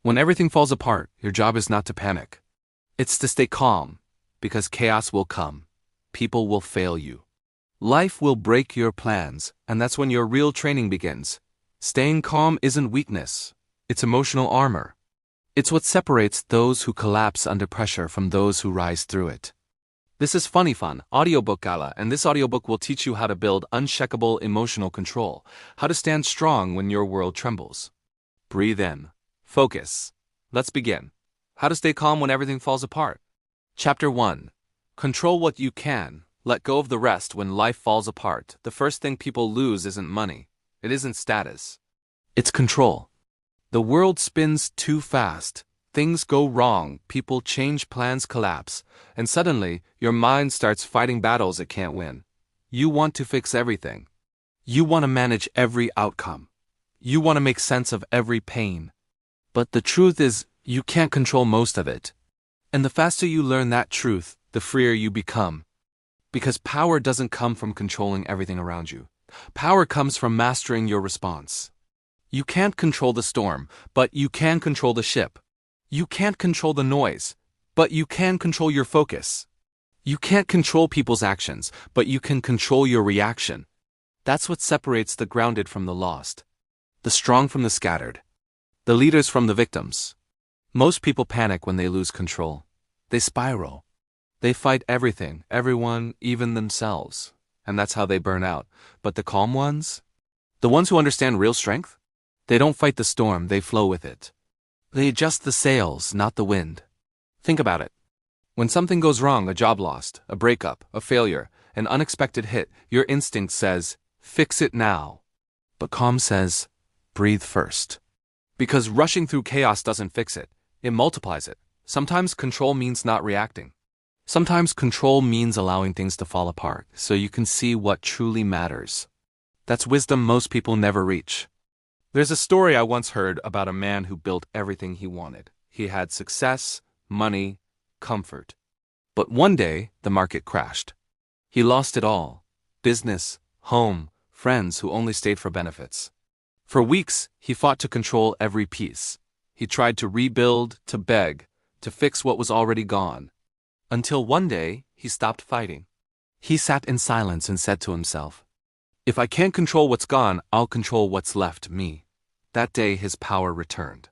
When everything falls apart, your job is not to panic. It's to stay calm, because chaos will come. People will fail you. Life will break your plans, and that's when your real training begins. Staying calm isn't weakness. It's emotional armor. It's what separates those who collapse under pressure from those who rise through it. This is Funny Fun, Audiobook Gala, and this audiobook will teach you how to build unshakable emotional control, how to stand strong when your world trembles. Breathe in. Focus. Let's begin. How to stay calm when everything falls apart. Chapter 1. Control what you can. Let go of the rest when life falls apart. The first thing people lose isn't money. It isn't status. It's control. The world spins too fast. Things go wrong, people change, plans collapse, and suddenly, your mind starts fighting battles it can't win. You want to fix everything. You want to manage every outcome. You want to make sense of every pain. But the truth is, you can't control most of it. And the faster you learn that truth, the freer you become. Because power doesn't come from controlling everything around you. Power comes from mastering your response. You can't control the storm, but you can control the ship. You can't control the noise, but you can control your focus. You can't control people's actions, but you can control your reaction. That's what separates the grounded from the lost, the strong from the scattered, the leaders from the victims. Most people panic when they lose control. They spiral. They fight everything, everyone, even themselves. And that's how they burn out. But the calm ones? The ones who understand real strength? They don't fight the storm, they flow with it. They adjust the sails, not the wind. Think about it. When something goes wrong, a job lost, a breakup, a failure, an unexpected hit, your instinct says, fix it now. But calm says, breathe first. Because rushing through chaos doesn't fix it, it multiplies it. Sometimes control means not reacting. Sometimes control means allowing things to fall apart, so you can see what truly matters. That's wisdom most people never reach. There's a story I once heard about a man who built everything he wanted. He had success, money, comfort. But one day, the market crashed. He lost it all. Business, home, friends who only stayed for benefits. For weeks, he fought to control every piece. He tried to rebuild, to beg, to fix what was already gone. Until one day, he stopped fighting. He sat in silence and said to himself, if I can't control what's gone, I'll control what's left, me. That day his power returned.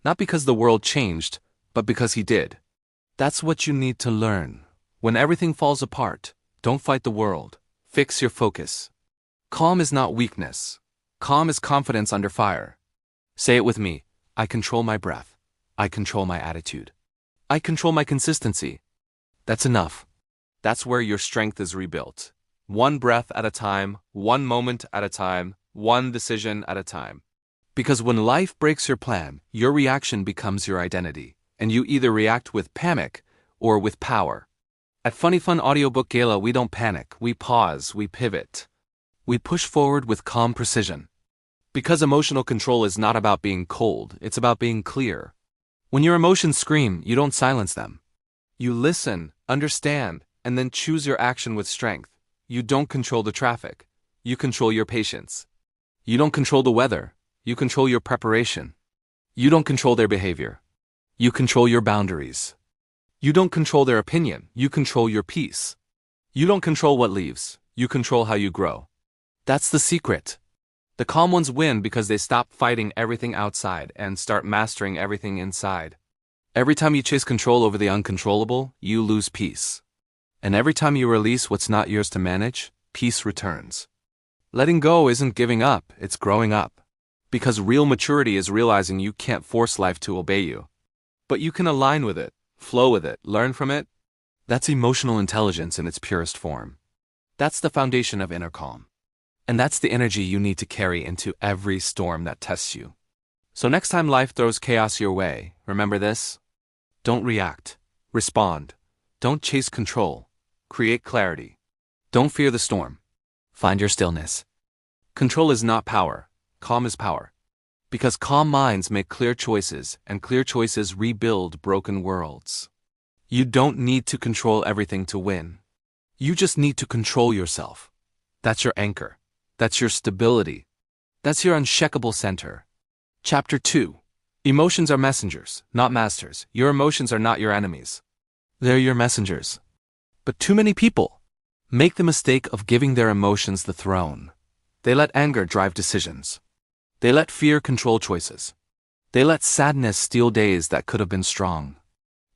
Not because the world changed, but because he did. That's what you need to learn. When everything falls apart, don't fight the world. Fix your focus. Calm is not weakness. Calm is confidence under fire. Say it with me. I control my breath. I control my attitude. I control my consistency. That's enough. That's where your strength is rebuilt. One breath at a time, one moment at a time, one decision at a time. Because when life breaks your plan, your reaction becomes your identity, and you either react with panic or with power. At Funny Fun Audiobook Gala, we don't panic, we pause, we pivot. We push forward with calm precision. Because emotional control is not about being cold, it's about being clear. When your emotions scream, you don't silence them. You listen, understand, and then choose your action with strength. You don't control the traffic. You control your patience. You don't control the weather. You control your preparation. You don't control their behavior. You control your boundaries. You don't control their opinion. You control your peace. You don't control what leaves. You control how you grow. That's the secret. The calm ones win because they stop fighting everything outside and start mastering everything inside. Every time you chase control over the uncontrollable, you lose peace. And every time you release what's not yours to manage, peace returns. Letting go isn't giving up, it's growing up. Because real maturity is realizing you can't force life to obey you. But you can align with it, flow with it, learn from it. That's emotional intelligence in its purest form. That's the foundation of inner calm. And that's the energy you need to carry into every storm that tests you. So next time life throws chaos your way, remember this? Don't react. Respond. Don't chase control. Create clarity. Don't fear the storm. Find your stillness. Control is not power. Calm is power. Because calm minds make clear choices, and clear choices rebuild broken worlds. You don't need to control everything to win. You just need to control yourself. That's your anchor. That's your stability. That's your unshakable center. Chapter 2. Emotions are messengers, not masters. Your emotions are not your enemies. They're your messengers. But too many people make the mistake of giving their emotions the throne. They let anger drive decisions. They let fear control choices. They let sadness steal days that could have been strong.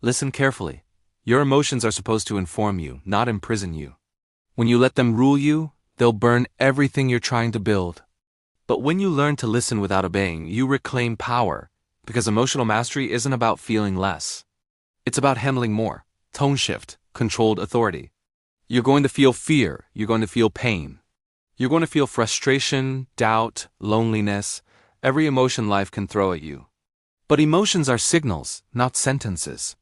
Listen carefully. Your emotions are supposed to inform you, not imprison you. When you let them rule you, they'll burn everything you're trying to build. But when you learn to listen without obeying, you reclaim power, because emotional mastery isn't about feeling less. It's about handling more. Tone shift, controlled authority. You're going to feel fear, you're going to feel pain. You're going to feel frustration, doubt, loneliness, every emotion life can throw at you. But emotions are signals, not sentences.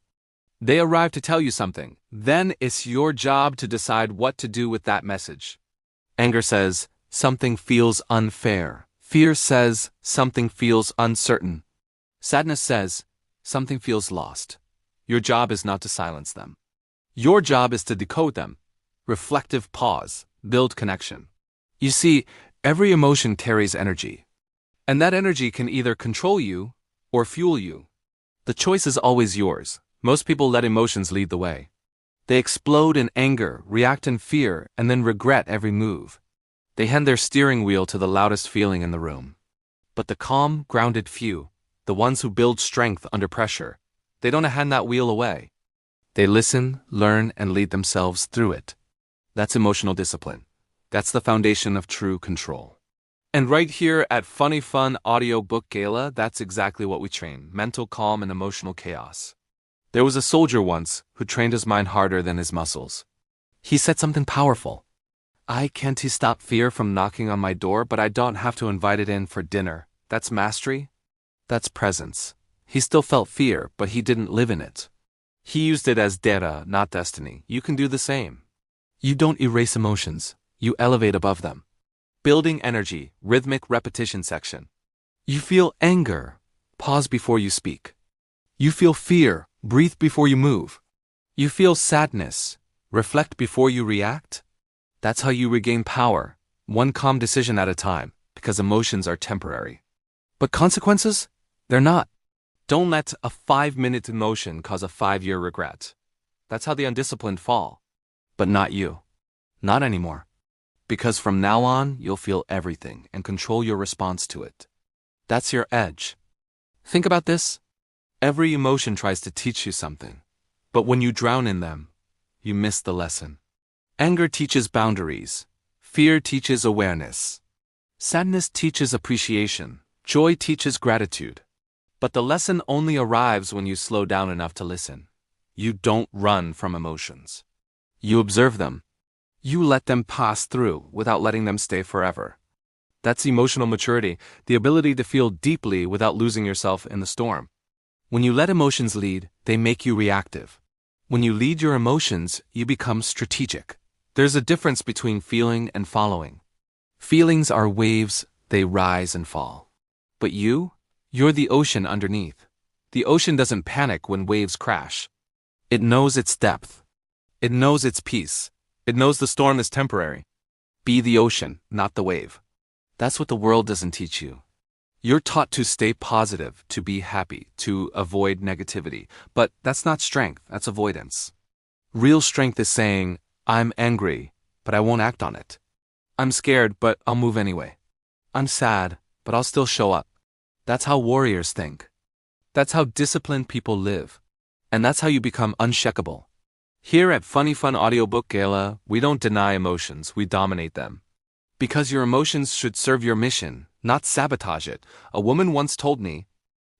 They arrive to tell you something. Then it's your job to decide what to do with that message. Anger says, something feels unfair. Fear says, something feels uncertain. Sadness says, something feels lost. Your job is not to silence them. Your job is to decode them. Reflective pause, build connection. You see, every emotion carries energy. And that energy can either control you or fuel you. The choice is always yours. Most people let emotions lead the way. They explode in anger, react in fear, and then regret every move. They hand their steering wheel to the loudest feeling in the room. But the calm, grounded few, the ones who build strength under pressure, they don't hand that wheel away. They listen, learn, and lead themselves through it. That's emotional discipline. That's the foundation of true control. And right here at Funny Fun Audiobook Gala, that's exactly what we train: mental calm and emotional chaos. There was a soldier once who trained his mind harder than his muscles. He said something powerful. Can't stop fear from knocking on my door, but I don't have to invite it in for dinner. That's mastery. That's presence. He still felt fear, but he didn't live in it. He used it as data, not destiny. You can do the same. You don't erase emotions. You elevate above them. Building energy, rhythmic repetition section. You feel anger. Pause before you speak. You feel fear. Breathe before you move. You feel sadness. Reflect before you react. That's how you regain power, one calm decision at a time, because emotions are temporary. But consequences? They're not. Don't let a 5-minute emotion cause a 5-year regret. That's how the undisciplined fall. But not you. Not anymore. Because from now on, you'll feel everything and control your response to it. That's your edge. Think about this. Every emotion tries to teach you something. But when you drown in them, you miss the lesson. Anger teaches boundaries. Fear teaches awareness. Sadness teaches appreciation. Joy teaches gratitude. But the lesson only arrives when you slow down enough to listen. You don't run from emotions. You observe them. You let them pass through without letting them stay forever. That's emotional maturity, the ability to feel deeply without losing yourself in the storm. When you let emotions lead, they make you reactive. When you lead your emotions, you become strategic. There's a difference between feeling and following. Feelings are waves, they rise and fall. But you're the ocean underneath. The ocean doesn't panic when waves crash. It knows its depth. It knows its peace. It knows the storm is temporary. Be the ocean, not the wave. That's what the world doesn't teach you. You're taught to stay positive, to be happy, to avoid negativity. But that's not strength, that's avoidance. Real strength is saying, I'm angry, but I won't act on it. I'm scared, but I'll move anyway. I'm sad, but I'll still show up. That's how warriors think. That's how disciplined people live. And that's how you become unshakable. Here at Funny Fun Audiobook Gala, we don't deny emotions, we dominate them. Because your emotions should serve your mission, not sabotage it. A woman once told me,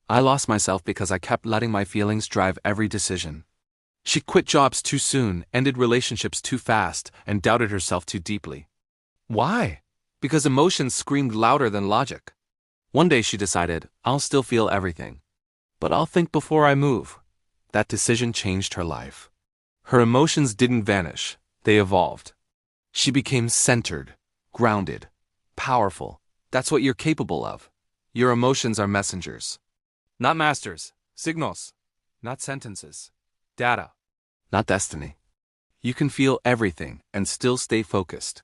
I lost myself because I kept letting my feelings drive every decision. She quit jobs too soon, ended relationships too fast, and doubted herself too deeply. Why? Because emotions screamed louder than logic. One day she decided, I'll still feel everything, but I'll think before I move. That decision changed her life. Her emotions didn't vanish, they evolved. She became centered, grounded, powerful. That's what you're capable of. Your emotions are messengers. Not masters, signals, not sentences, data, not destiny. You can feel everything and still stay focused.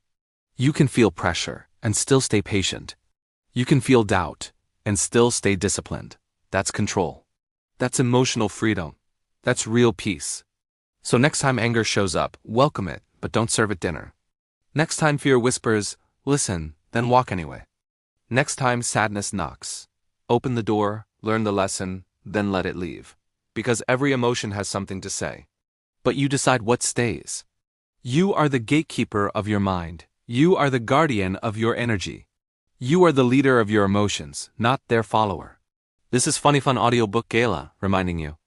You can feel pressure and still stay patient. You can feel doubt and still stay disciplined. That's control. That's emotional freedom. That's real peace. So next time anger shows up, welcome it, but don't serve it dinner. Next time fear whispers, listen, then walk anyway. Next time sadness knocks, open the door, learn the lesson, then let it leave. Because every emotion has something to say. But you decide what stays. You are the gatekeeper of your mind. You are the guardian of your energy. You are the leader of your emotions, not their follower. This is Funny Fun Audiobook Gala, reminding you.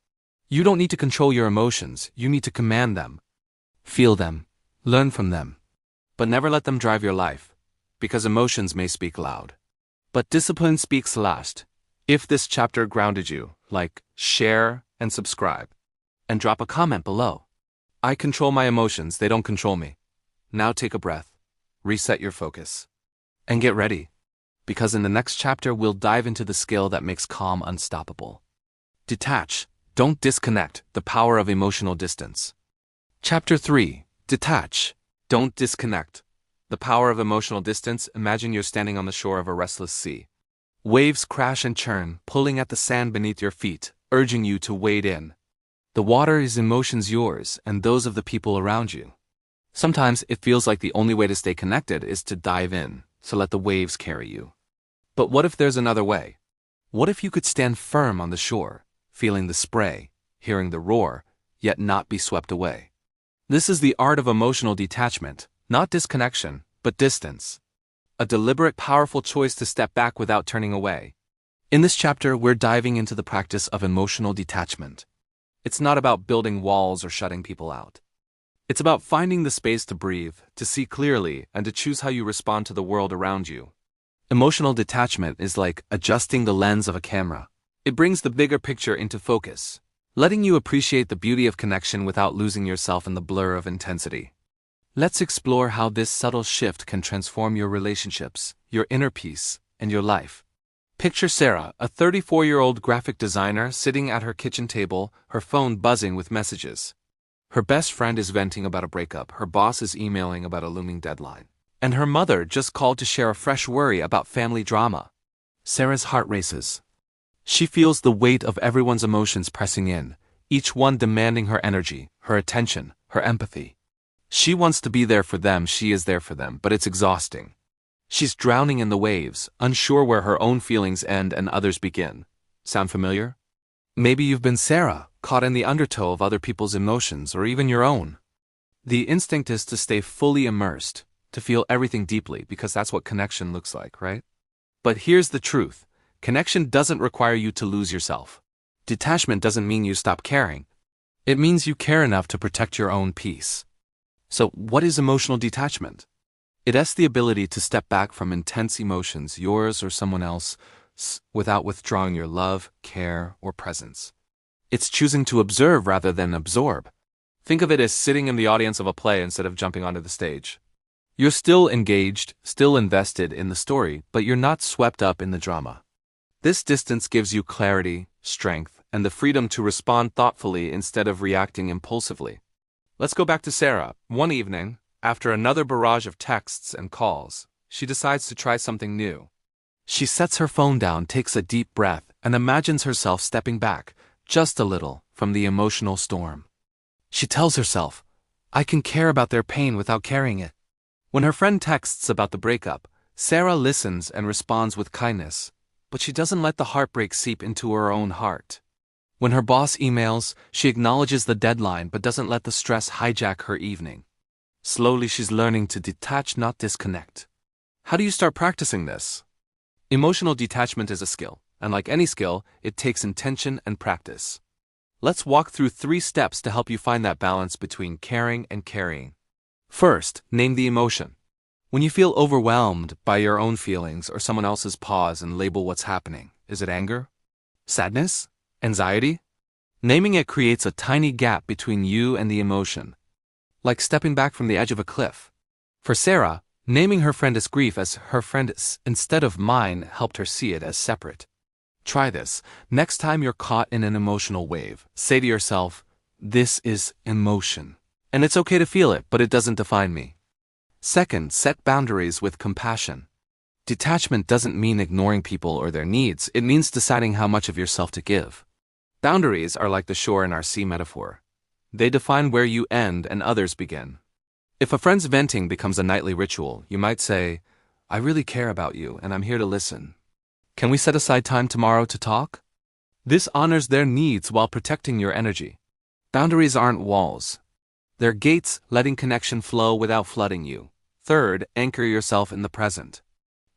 You don't need to control your emotions, you need to command them. Feel them, learn from them. But never let them drive your life, because emotions may speak loud. But discipline speaks last. If this chapter grounded you, like, share, and subscribe. And drop a comment below. I control my emotions, they don't control me. Now take a breath, reset your focus, and get ready. Because in the next chapter we'll dive into the skill that makes calm unstoppable. Detach, don't disconnect, the power of emotional distance. Chapter 3, Detach, don't disconnect. The power of emotional distance. Imagine you're standing on the shore of a restless sea. Waves crash and churn, pulling at the sand beneath your feet, urging you to wade in. The water is emotions yours and those of the people around you. Sometimes it feels like the only way to stay connected is to dive in, so let the waves carry you. But what if there's another way? What if you could stand firm on the shore, feeling the spray, hearing the roar, yet not be swept away? This is the art of emotional detachment, not disconnection, but distance. A deliberate, powerful choice to step back without turning away. In this chapter, we're diving into the practice of emotional detachment. It's not about building walls or shutting people out. It's about finding the space to breathe, to see clearly, and to choose how you respond to the world around you. Emotional detachment is like adjusting the lens of a camera. It brings the bigger picture into focus, letting you appreciate the beauty of connection without losing yourself in the blur of intensity. Let's explore how this subtle shift can transform your relationships, your inner peace, and your life. Picture Sarah, a 34-year-old graphic designer sitting at her kitchen table, her phone buzzing with messages. Her best friend is venting about a breakup, her boss is emailing about a looming deadline, and her mother just called to share a fresh worry about family drama. Sarah's heart races. She feels the weight of everyone's emotions pressing in, each one demanding her energy, her attention, her empathy. She wants to be there for them, she is there for them, but it's exhausting. She's drowning in the waves, unsure where her own feelings end and others begin. Sound familiar? Maybe you've been Sarah, caught in the undertow of other people's emotions or even your own. The instinct is to stay fully immersed, to feel everything deeply, because that's what connection looks like, right? But here's the truth. Connection doesn't require you to lose yourself. Detachment doesn't mean you stop caring. It means you care enough to protect your own peace. So, what is emotional detachment? It is the ability to step back from intense emotions, yours or someone else, without withdrawing your love, care, or presence. It's choosing to observe rather than absorb. Think of it as sitting in the audience of a play instead of jumping onto the stage. You're still engaged, still invested in the story, but you're not swept up in the drama. This distance gives you clarity, strength, and the freedom to respond thoughtfully instead of reacting impulsively. Let's go back to Sarah. One evening, after another barrage of texts and calls, she decides to try something new. She sets her phone down, takes a deep breath, and imagines herself stepping back, just a little, from the emotional storm. She tells herself, I can care about their pain without carrying it. When her friend texts about the breakup, Sarah listens and responds with kindness, but she doesn't let the heartbreak seep into her own heart. When her boss emails, she acknowledges the deadline but doesn't let the stress hijack her evening. Slowly she's learning to detach, not disconnect. How do you start practicing this? Emotional detachment is a skill, and like any skill, it takes intention and practice. Let's walk through 3 steps to help you find that balance between caring and carrying. First, name the emotion. When you feel overwhelmed by your own feelings or someone else's, pause and label what's happening. Is it anger? Sadness? Anxiety? Naming it creates a tiny gap between you and the emotion, like stepping back from the edge of a cliff. For Sarah, naming her friend as grief as her friend instead of mine helped her see it as separate. Try this. Next time you're caught in an emotional wave, say to yourself, this is emotion. And it's okay to feel it, but it doesn't define me. Second, set boundaries with compassion. Detachment doesn't mean ignoring people or their needs, it means deciding how much of yourself to give. Boundaries are like the shore in our sea metaphor. They define where you end and others begin. If a friend's venting becomes a nightly ritual, you might say, "I really care about you and I'm here to listen. Can we set aside time tomorrow to talk?" This honors their needs while protecting your energy. Boundaries aren't walls. They're gates letting connection flow without flooding you. Third, anchor yourself in the present.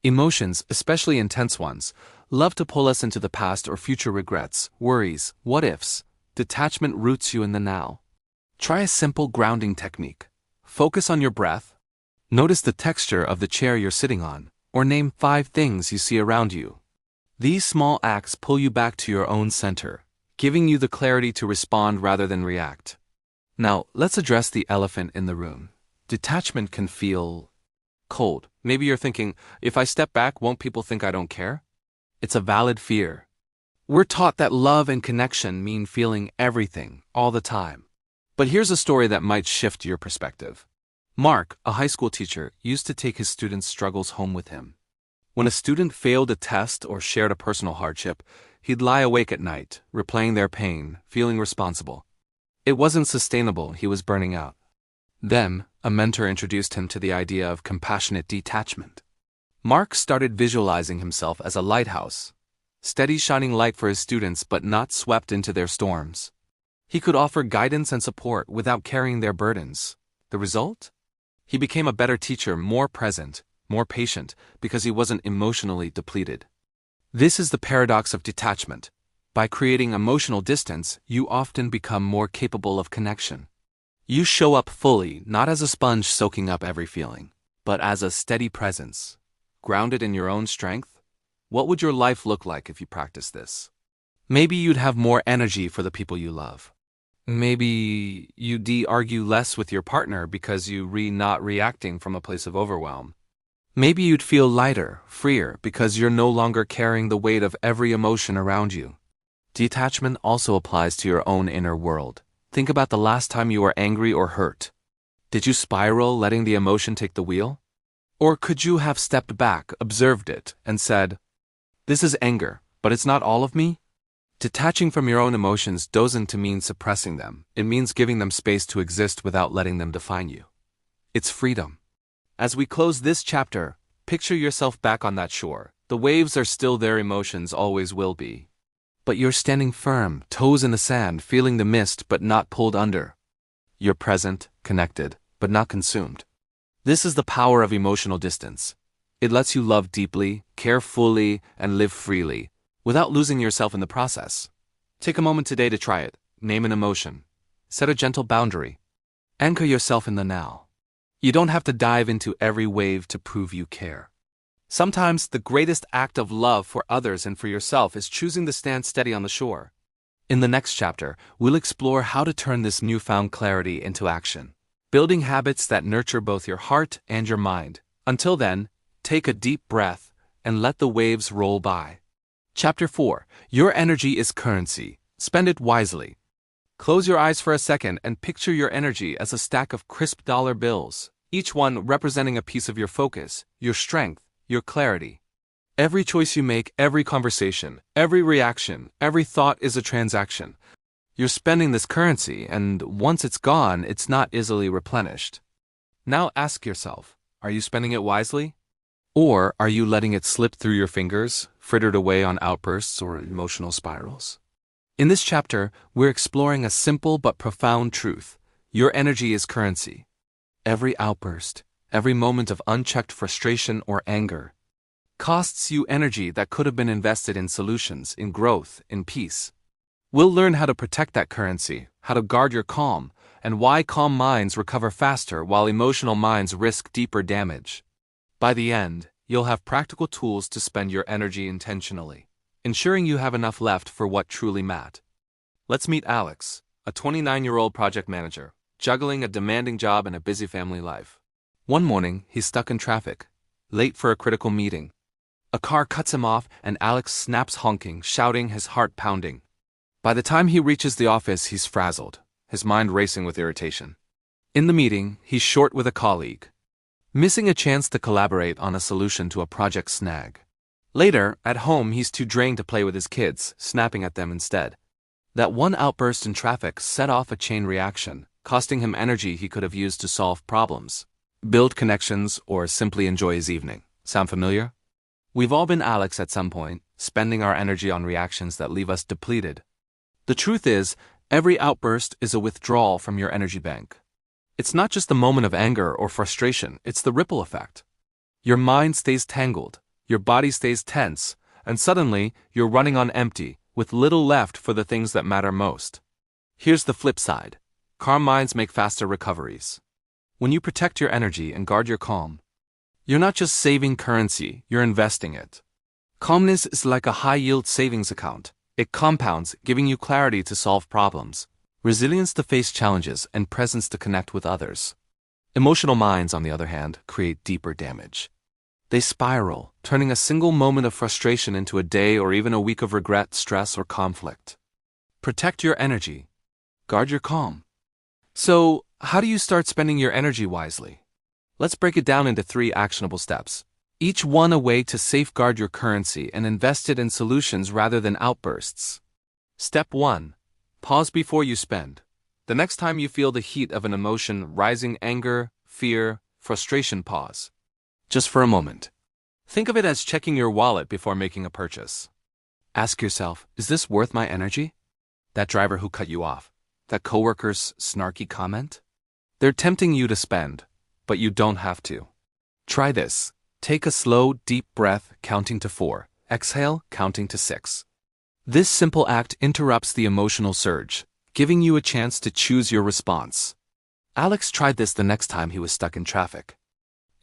Emotions, especially intense ones, love to pull us into the past or future regrets, worries, what-ifs. Detachment roots you in the now. Try a simple grounding technique. Focus on your breath. Notice the texture of the chair you're sitting on, or name 5 things you see around you. These small acts pull you back to your own center, giving you the clarity to respond rather than react. Now, let's address the elephant in the room. Detachment can feel cold. Maybe you're thinking, if I step back, won't people think I don't care? It's a valid fear. We're taught that love and connection mean feeling everything, all the time. But here's a story that might shift your perspective. Mark, a high school teacher, used to take his students' struggles home with him. When a student failed a test or shared a personal hardship, he'd lie awake at night, replaying their pain, feeling responsible. It wasn't sustainable, he was burning out. Then, a mentor introduced him to the idea of compassionate detachment. Mark started visualizing himself as a lighthouse, steady shining light for his students but not swept into their storms. He could offer guidance and support without carrying their burdens. The result? He became a better teacher, more present, more patient, because he wasn't emotionally depleted. This is the paradox of detachment. By creating emotional distance, you often become more capable of connection. You show up fully, not as a sponge soaking up every feeling, but as a steady presence, grounded in your own strength. What would your life look like if you practiced this? Maybe you'd have more energy for the people you love. Maybe you'd argue less with your partner because you're not reacting from a place of overwhelm. Maybe you'd feel lighter, freer, because you're no longer carrying the weight of every emotion around you. Detachment also applies to your own inner world. Think about the last time you were angry or hurt. Did you spiral, letting the emotion take the wheel? Or could you have stepped back, observed it, and said, "This is anger, but it's not all of me"? Detaching from your own emotions doesn't mean suppressing them. It means giving them space to exist without letting them define you. It's freedom. As we close this chapter, picture yourself back on that shore. The waves are still there, emotions always will be. But you're standing firm, toes in the sand, feeling the mist but not pulled under. You're present, connected, but not consumed. This is the power of emotional distance. It lets you love deeply, care fully, and live freely, without losing yourself in the process. Take a moment today to try it. Name an emotion. Set a gentle boundary. Anchor yourself in the now. You don't have to dive into every wave to prove you care. Sometimes the greatest act of love for others and for yourself is choosing to stand steady on the shore. In the next chapter, we'll explore how to turn this newfound clarity into action, building habits that nurture both your heart and your mind. Until then, take a deep breath and let the waves roll by. Chapter 4. Your energy is currency. Spend it wisely. Close your eyes for a second and picture your energy as a stack of crisp dollar bills, each one representing a piece of your focus, your strength, your clarity. Every choice you make, every conversation, every reaction, every thought is a transaction. You're spending this currency, and once it's gone, it's not easily replenished. Now ask yourself, are you spending it wisely? Or are you letting it slip through your fingers, frittered away on outbursts or emotional spirals? In this chapter, we're exploring a simple but profound truth. Your energy is currency. Every outburst, every moment of unchecked frustration or anger, costs you energy that could have been invested in solutions, in growth, in peace. We'll learn how to protect that currency, how to guard your calm, and why calm minds recover faster while emotional minds risk deeper damage. By the end, you'll have practical tools to spend your energy intentionally, ensuring you have enough left for what truly matters. Let's meet Alex, a 29-year-old project manager, juggling a demanding job and a busy family life. One morning, he's stuck in traffic, late for a critical meeting. A car cuts him off and Alex snaps honking, shouting, his heart pounding. By the time he reaches the office, he's frazzled, his mind racing with irritation. In the meeting, he's short with a colleague. missing a chance to collaborate on a solution to a project snag. Later, at home, he's too drained to play with his kids, snapping at them instead. That one outburst in traffic set off a chain reaction, costing him energy he could have used to solve problems, build connections, or simply enjoy his evening. Sound familiar? We've all been Alex at some point, spending our energy on reactions that leave us depleted. The truth is, every outburst is a withdrawal from your energy bank. It's not just the moment of anger or frustration, it's the ripple effect. Your mind stays tangled, your body stays tense, and suddenly you're running on empty, with little left for the things that matter most. Here's the flip side. Calm minds make faster recoveries. When you protect your energy and guard your calm, you're not just saving currency, you're investing it. Calmness is like a high-yield savings account. It compounds, giving you clarity to solve problems, resilience to face challenges, and presence to connect with others. Emotional minds, on the other hand, create deeper damage. They spiral, turning a single moment of frustration into a day or even a week of regret, stress, or conflict. Protect your energy. Guard your calm. So, how do you start spending your energy wisely? Let's break it down into 3 actionable steps, each one a way to safeguard your currency and invest it in solutions rather than outbursts. Step 1. Pause before you spend. The next time you feel the heat of an emotion, rising anger, fear, frustration, pause. Just for a moment. Think of it as checking your wallet before making a purchase. Ask yourself, is this worth my energy? That driver who cut you off? That coworker's snarky comment? They're tempting you to spend, but you don't have to. Try this. Take a slow, deep breath, counting to 4. Exhale, counting to 6. This simple act interrupts the emotional surge, giving you a chance to choose your response. Alex tried this the next time he was stuck in traffic.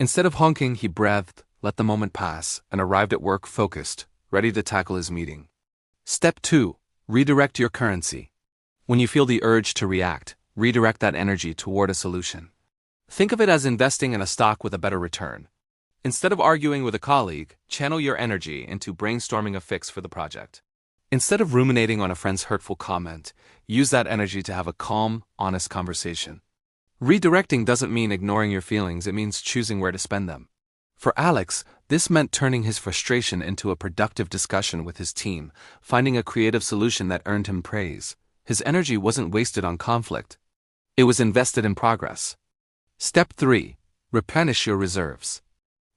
Instead of honking, he breathed, let the moment pass, and arrived at work focused, ready to tackle his meeting. Step 2. Redirect your currency. When you feel the urge to react, redirect that energy toward a solution. Think of it as investing in a stock with a better return. Instead of arguing with a colleague, channel your energy into brainstorming a fix for the project. Instead of ruminating on a friend's hurtful comment, use that energy to have a calm, honest conversation. Redirecting doesn't mean ignoring your feelings, it means choosing where to spend them. For Alex, this meant turning his frustration into a productive discussion with his team, finding a creative solution that earned him praise. His energy wasn't wasted on conflict. It was invested in progress. Step 3. Replenish your reserves.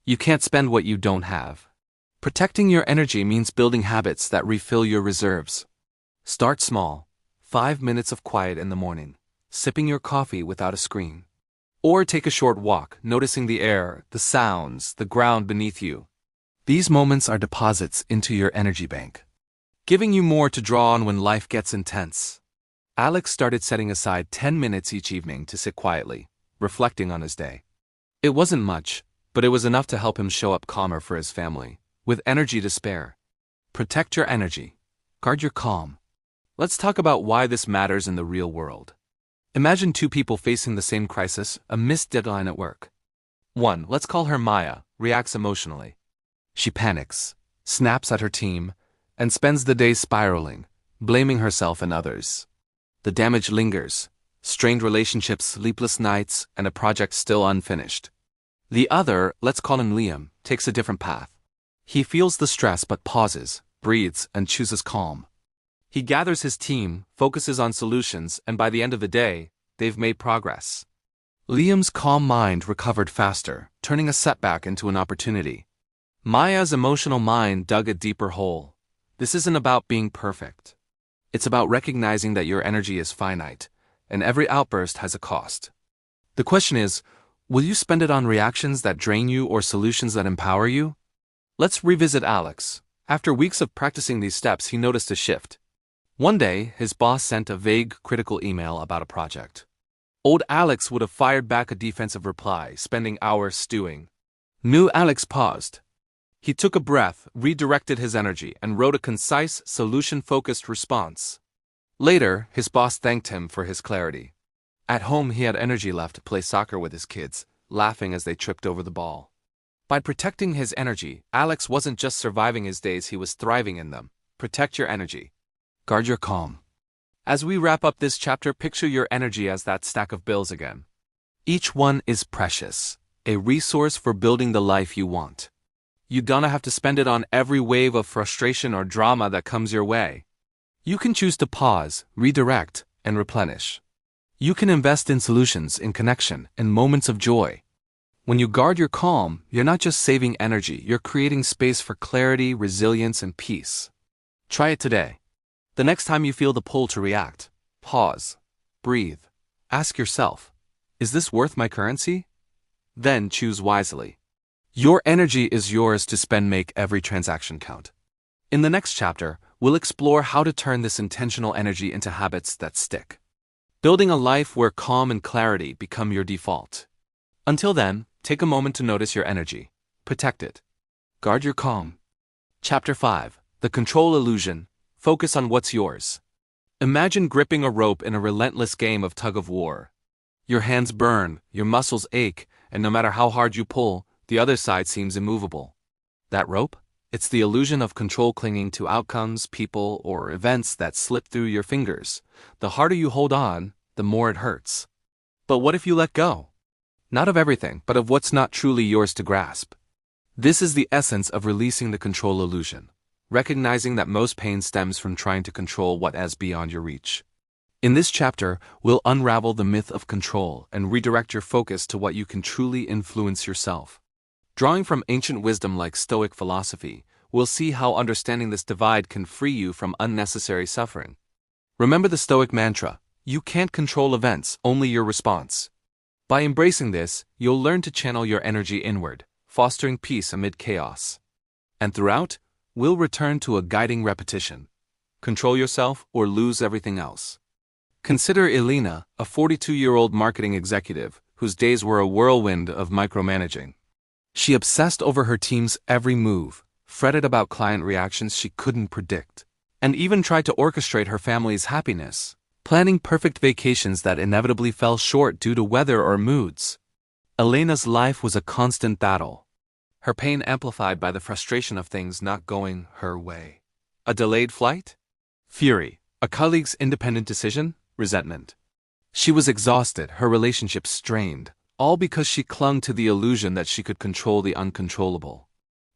You can't spend what you don't have. Protecting your energy means building habits that refill your reserves. Start small. 5 minutes of quiet in the morning, sipping your coffee without a screen. Or take a short walk, noticing the air, the sounds, the ground beneath you. These moments are deposits into your energy bank, giving you more to draw on when life gets intense. Alex started setting aside 10 minutes each evening to sit quietly, reflecting on his day. It wasn't much, but it was enough to help him show up calmer for his family, with energy to spare. Protect your energy. Guard your calm. Let's talk about why this matters in the real world. Imagine 2 people facing the same crisis, a missed deadline at work. One, let's call her Maya, reacts emotionally. She panics, snaps at her team, and spends the day spiraling, blaming herself and others. The damage lingers, strained relationships, sleepless nights, and a project still unfinished. The other, let's call him Liam, takes a different path. He feels the stress but pauses, breathes, and chooses calm. He gathers his team, focuses on solutions, and by the end of the day, they've made progress. Liam's calm mind recovered faster, turning a setback into an opportunity. Maya's emotional mind dug a deeper hole. This isn't about being perfect. It's about recognizing that your energy is finite, and every outburst has a cost. The question is, will you spend it on reactions that drain you or solutions that empower you? Let's revisit Alex. After weeks of practicing these steps, he noticed a shift. One day, his boss sent a vague, critical email about a project. Old Alex would have fired back a defensive reply, spending hours stewing. New Alex paused. He took a breath, redirected his energy, and wrote a concise, solution-focused response. Later, his boss thanked him for his clarity. At home, he had energy left to play soccer with his kids, laughing as they tripped over the ball. By protecting his energy, Alex wasn't just surviving his days, he was thriving in them. Protect your energy. Guard your calm. As we wrap up this chapter, picture your energy as that stack of bills again. Each one is precious. a resource for building the life you want. You don't have to spend it on every wave of frustration or drama that comes your way. You can choose to pause, redirect, and replenish. You can invest in solutions, in connection, in moments of joy. When you guard your calm, you're not just saving energy, you're creating space for clarity, resilience, and peace. Try it today. The next time you feel the pull to react, pause, breathe, ask yourself, is this worth my currency? Then choose wisely. Your energy is yours to spend. Make every transaction count. In the next chapter, we'll explore how to turn this intentional energy into habits that stick. Building a life where calm and clarity become your default. Until then, take a moment to notice your energy. Protect it. Guard your calm. Chapter 5. The Control Illusion. Focus on what's yours. Imagine gripping a rope in a relentless game of tug-of-war. Your hands burn, your muscles ache, and no matter how hard you pull, the other side seems immovable. That rope? It's the illusion of control clinging to outcomes, people, or events that slip through your fingers. The harder you hold on, the more it hurts. But what if you let go? Not of everything, but of what's not truly yours to grasp. This is the essence of releasing the control illusion, recognizing that most pain stems from trying to control what is beyond your reach. In this chapter, we'll unravel the myth of control and redirect your focus to what you can truly influence yourself. Drawing from ancient wisdom like Stoic philosophy, we'll see how understanding this divide can free you from unnecessary suffering. Remember the Stoic mantra, you can't control events, only your response. By embracing this, you'll learn to channel your energy inward, fostering peace amid chaos. And throughout, we'll return to a guiding repetition. Control yourself or lose everything else. Consider Elena, a 42-year-old marketing executive whose days were a whirlwind of micromanaging. She obsessed over her team's every move, fretted about client reactions she couldn't predict, and even tried to orchestrate her family's happiness, planning perfect vacations that inevitably fell short due to weather or moods. Elena's life was a constant battle, her pain amplified by the frustration of things not going her way. A delayed flight? Fury. A colleague's independent decision? Resentment. She was exhausted, her relationship strained, all because she clung to the illusion that she could control the uncontrollable.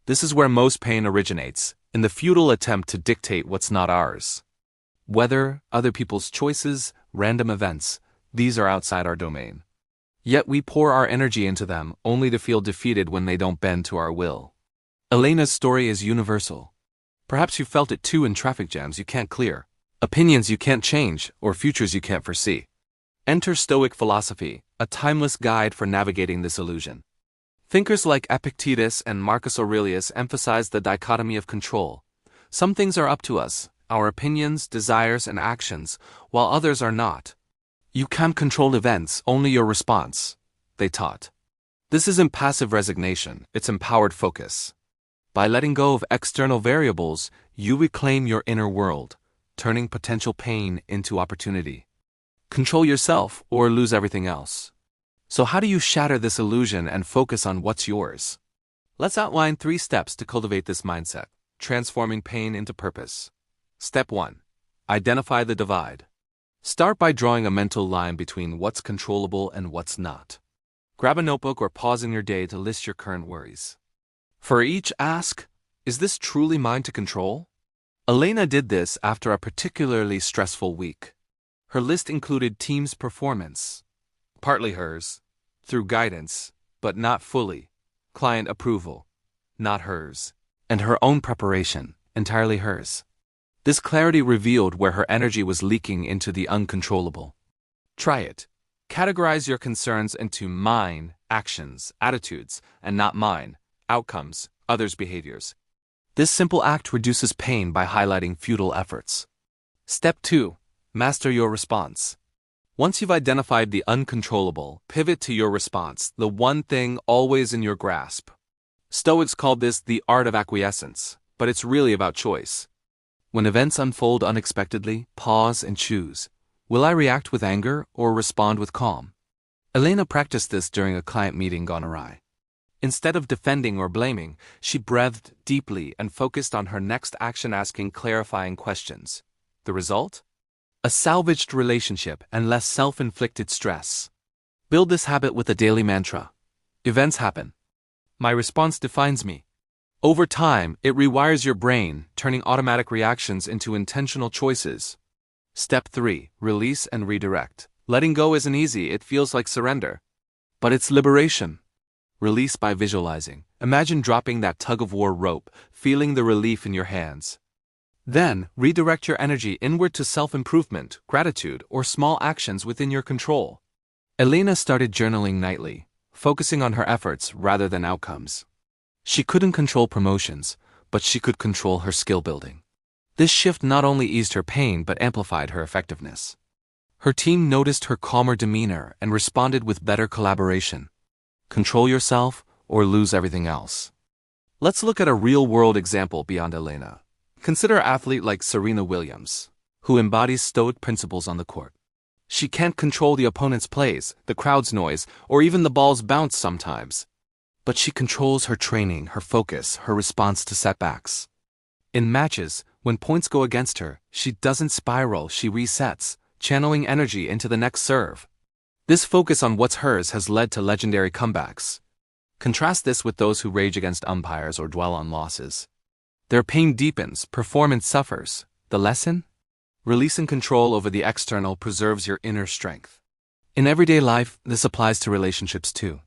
This is where most pain originates, in the futile attempt to dictate what's not ours. Weather, other people's choices, random events, these are outside our domain. Yet we pour our energy into them only to feel defeated when they don't bend to our will. Elena's story is universal. Perhaps you felt it too in traffic jams you can't clear, opinions you can't change, or futures you can't foresee. Enter Stoic philosophy, a timeless guide for navigating this illusion. Thinkers like Epictetus and Marcus Aurelius emphasize the dichotomy of control. Some things are up to us, our opinions, desires, and actions, while others are not. You can't control events, only your response, they taught. This isn't passive resignation, it's empowered focus. By letting go of external variables, you reclaim your inner world, turning potential pain into opportunity. Control yourself or lose everything else. So how do you shatter this illusion and focus on what's yours? Let's outline 3 steps to cultivate this mindset, transforming pain into purpose. Step 1. Identify the divide. Start by drawing a mental line between what's controllable and what's not. Grab a notebook or pause in your day to list your current worries. For each, ask, is this truly mine to control? Elena did this after a particularly stressful week. Her list included team's performance, partly hers, through guidance, but not fully, client approval, not hers, and her own preparation, entirely hers. This clarity revealed where her energy was leaking into the uncontrollable. Try it. Categorize your concerns into mine, actions, attitudes, and not mine, outcomes, others' behaviors. This simple act reduces pain by highlighting futile efforts. Step 2. Master your response. Once you've identified the uncontrollable, pivot to your response, the one thing always in your grasp. Stoics called this the art of acquiescence, but it's really about choice. When events unfold unexpectedly, pause and choose. Will I react with anger or respond with calm? Elena practiced this during a client meeting gone awry. Instead of defending or blaming, she breathed deeply and focused on her next action, asking clarifying questions. The result? A salvaged relationship and less self-inflicted stress. Build this habit with a daily mantra. Events happen. My response defines me. Over time, it rewires your brain, turning automatic reactions into intentional choices. Step 3. Release and redirect. Letting go isn't easy, it feels like surrender. But it's liberation. Release by visualizing. Imagine dropping that tug-of-war rope, feeling the relief in your hands. Then, redirect your energy inward to self-improvement, gratitude, or small actions within your control. Elena started journaling nightly, focusing on her efforts rather than outcomes. She couldn't control promotions, but she could control her skill building. This shift not only eased her pain but amplified her effectiveness. Her team noticed her calmer demeanor and responded with better collaboration. Control yourself or lose everything else. Let's look at a real-world example beyond Elena. Consider an athlete like Serena Williams, who embodies stoic principles on the court. She can't control the opponent's plays, the crowd's noise, or even the ball's bounce sometimes. But she controls her training, her focus, her response to setbacks. In matches, when points go against her, she doesn't spiral, she resets, channeling energy into the next serve. This focus on what's hers has led to legendary comebacks. Contrast this with those who rage against umpires or dwell on losses. Their pain deepens, performance suffers. The lesson? Releasing control over the external preserves your inner strength. In everyday life, this applies to relationships too.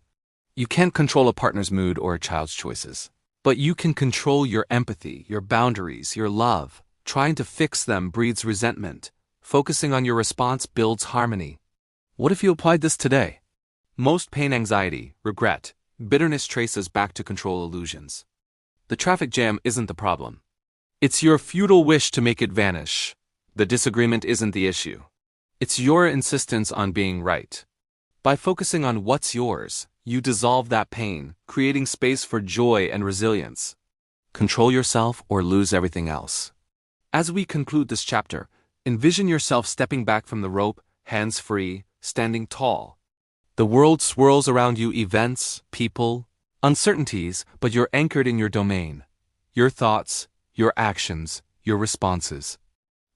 You can't control a partner's mood or a child's choices. But you can control your empathy, your boundaries, your love. Trying to fix them breeds resentment. Focusing on your response builds harmony. What if you applied this today? Most pain, anxiety, regret, bitterness traces back to control illusions. The traffic jam isn't the problem. It's your futile wish to make it vanish. The disagreement isn't the issue. It's your insistence on being right. By focusing on what's yours, you dissolve that pain, creating space for joy and resilience. Control yourself or lose everything else. As we conclude this chapter, envision yourself stepping back from the rope, hands free, standing tall. The world swirls around you, events, people, uncertainties, but you're anchored in your domain. Your thoughts, your actions, your responses.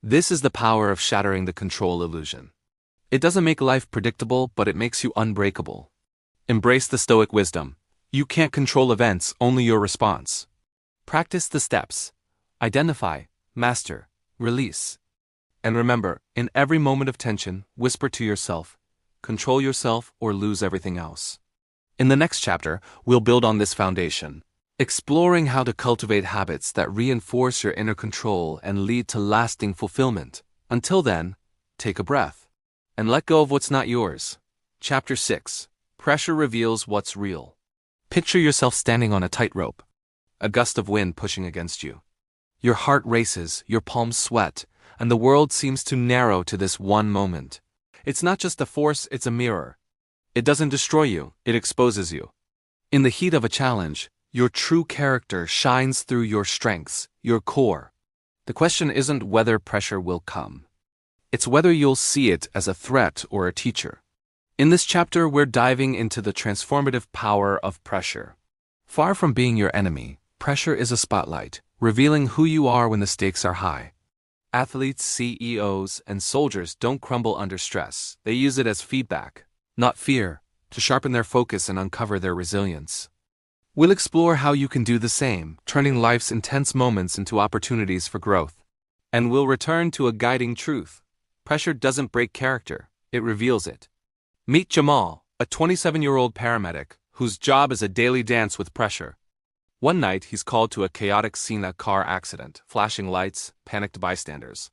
This is the power of shattering the control illusion. It doesn't make life predictable, but it makes you unbreakable. Embrace the Stoic wisdom. You can't control events, only your response. Practice the steps. Identify, master, release. And remember, in every moment of tension, whisper to yourself, control yourself or lose everything else. In the next chapter, we'll build on this foundation, exploring how to cultivate habits that reinforce your inner control and lead to lasting fulfillment. Until then, take a breath and let go of what's not yours. Chapter 6. Pressure reveals what's real. Picture yourself standing on a tightrope, a gust of wind pushing against you. Your heart races, your palms sweat, and the world seems to narrow to this one moment. It's not just a force, it's a mirror. It doesn't destroy you, it exposes you. In the heat of a challenge, your true character shines through your strengths, your core. The question isn't whether pressure will come. It's whether you'll see it as a threat or a teacher. In this chapter, we're diving into the transformative power of pressure. Far from being your enemy, pressure is a spotlight, revealing who you are when the stakes are high. Athletes, CEOs, and soldiers don't crumble under stress. They use it as feedback, not fear, to sharpen their focus and uncover their resilience. We'll explore how you can do the same, turning life's intense moments into opportunities for growth. And we'll return to a guiding truth. Pressure doesn't break character, it reveals it. Meet Jamal, a 27-year-old paramedic, whose job is a daily dance with pressure. One night, he's called to a chaotic scene, a car accident, flashing lights, panicked bystanders.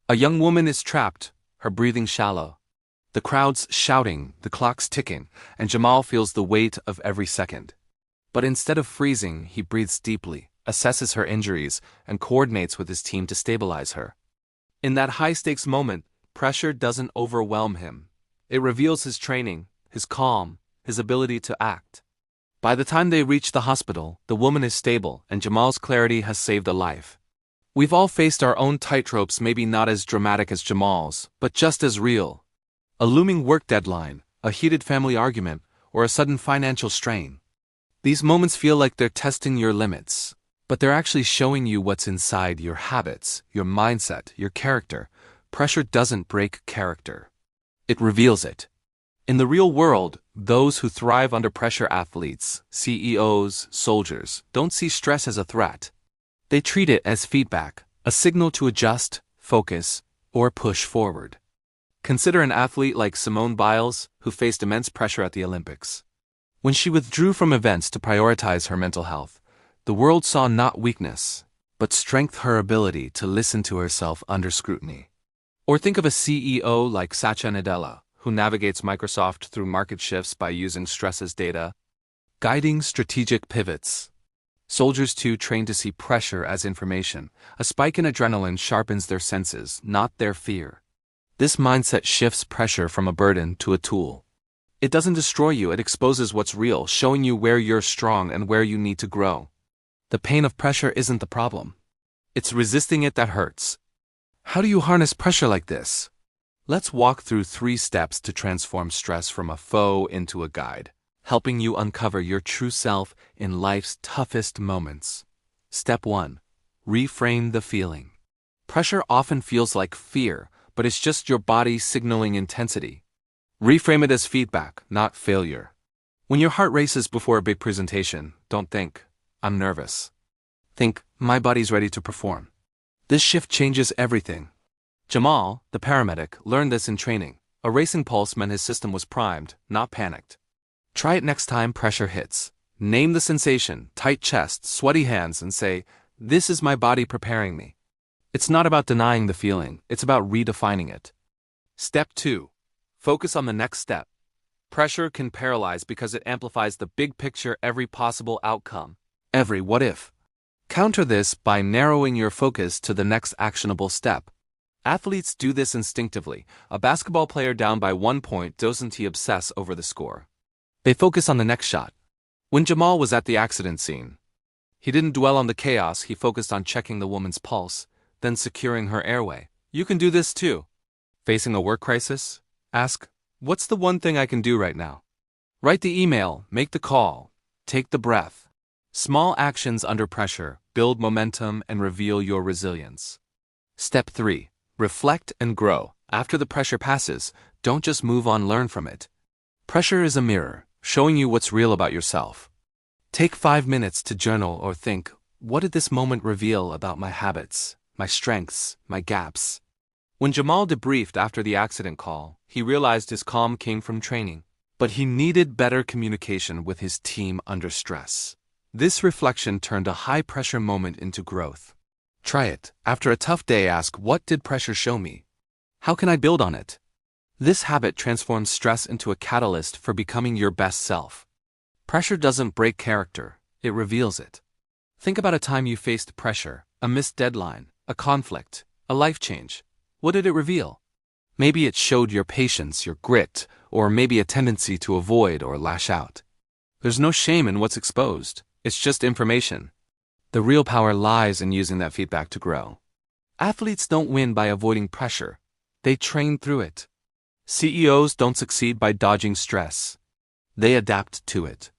A young woman is trapped, her breathing shallow. The crowd's shouting, the clock's ticking, and Jamal feels the weight of every second. But instead of freezing, he breathes deeply, assesses her injuries, and coordinates with his team to stabilize her. In that high-stakes moment, pressure doesn't overwhelm him. It reveals his training, his calm, his ability to act. By the time they reach the hospital, the woman is stable, and Jamal's clarity has saved a life. We've all faced our own tightropes, maybe not as dramatic as Jamal's, but just as real. A looming work deadline, a heated family argument, or a sudden financial strain. These moments feel like they're testing your limits, but they're actually showing you what's inside your habits, your mindset, your character. Pressure doesn't break character. It reveals it. In the real world, those who thrive under pressure, athletes, CEOs, soldiers, don't see stress as a threat. They treat it as feedback, a signal to adjust, focus, or push forward. Consider an athlete like Simone Biles, who faced immense pressure at the Olympics. When she withdrew from events to prioritize her mental health, the world saw not weakness, but strength, her ability to listen to herself under scrutiny. Or think of a CEO like Satya Nadella, who navigates Microsoft through market shifts by using stress as data, guiding strategic pivots. Soldiers too train to see pressure as information. A spike in adrenaline sharpens their senses, not their fear. This mindset shifts pressure from a burden to a tool. It doesn't destroy you, it exposes what's real, showing you where you're strong and where you need to grow. The pain of pressure isn't the problem. It's resisting it that hurts. How do you harness pressure like this? Let's walk through 3 steps to transform stress from a foe into a guide, helping you uncover your true self in life's toughest moments. Step 1. Reframe the feeling. Pressure often feels like fear, but it's just your body signaling intensity. Reframe it as feedback, not failure. When your heart races before a big presentation, don't think, I'm nervous. Think, my body's ready to perform. This shift changes everything. Jamal, the paramedic, learned this in training. A racing pulse meant his system was primed, not panicked. Try it next time pressure hits. Name the sensation, tight chest, sweaty hands, and say, this is my body preparing me. It's not about denying the feeling, it's about redefining it. Step 2. Focus on the next step. Pressure can paralyze because it amplifies the big picture, every possible outcome, every what if. Counter this by narrowing your focus to the next actionable step. Athletes do this instinctively. A basketball player down by 1 point doesn't obsess over the score. They focus on the next shot. When Jamal was at the accident scene, he didn't dwell on the chaos, he focused on checking the woman's pulse, then securing her airway. You can do this too. Facing a work crisis? Ask, what's the one thing I can do right now? Write the email, make the call, take the breath. Small actions under pressure build momentum and reveal your resilience. Step 3. Reflect and grow. After the pressure passes, don't just move on, learn from it. Pressure is a mirror, showing you what's real about yourself. Take 5 minutes to journal or think, what did this moment reveal about my habits, my strengths, my gaps? When Jamal debriefed after the accident call, he realized his calm came from training, but he needed better communication with his team under stress. This reflection turned a high-pressure moment into growth. Try it. After a tough day, ask, what did pressure show me? How can I build on it? This habit transforms stress into a catalyst for becoming your best self. Pressure doesn't break character, it reveals it. Think about a time you faced pressure, a missed deadline, a conflict, a life change. What did it reveal? Maybe it showed your patience, your grit, or maybe a tendency to avoid or lash out. There's no shame in what's exposed. It's just information. The real power lies in using that feedback to grow. Athletes don't win by avoiding pressure. They train through it. CEOs don't succeed by dodging stress. They adapt to it.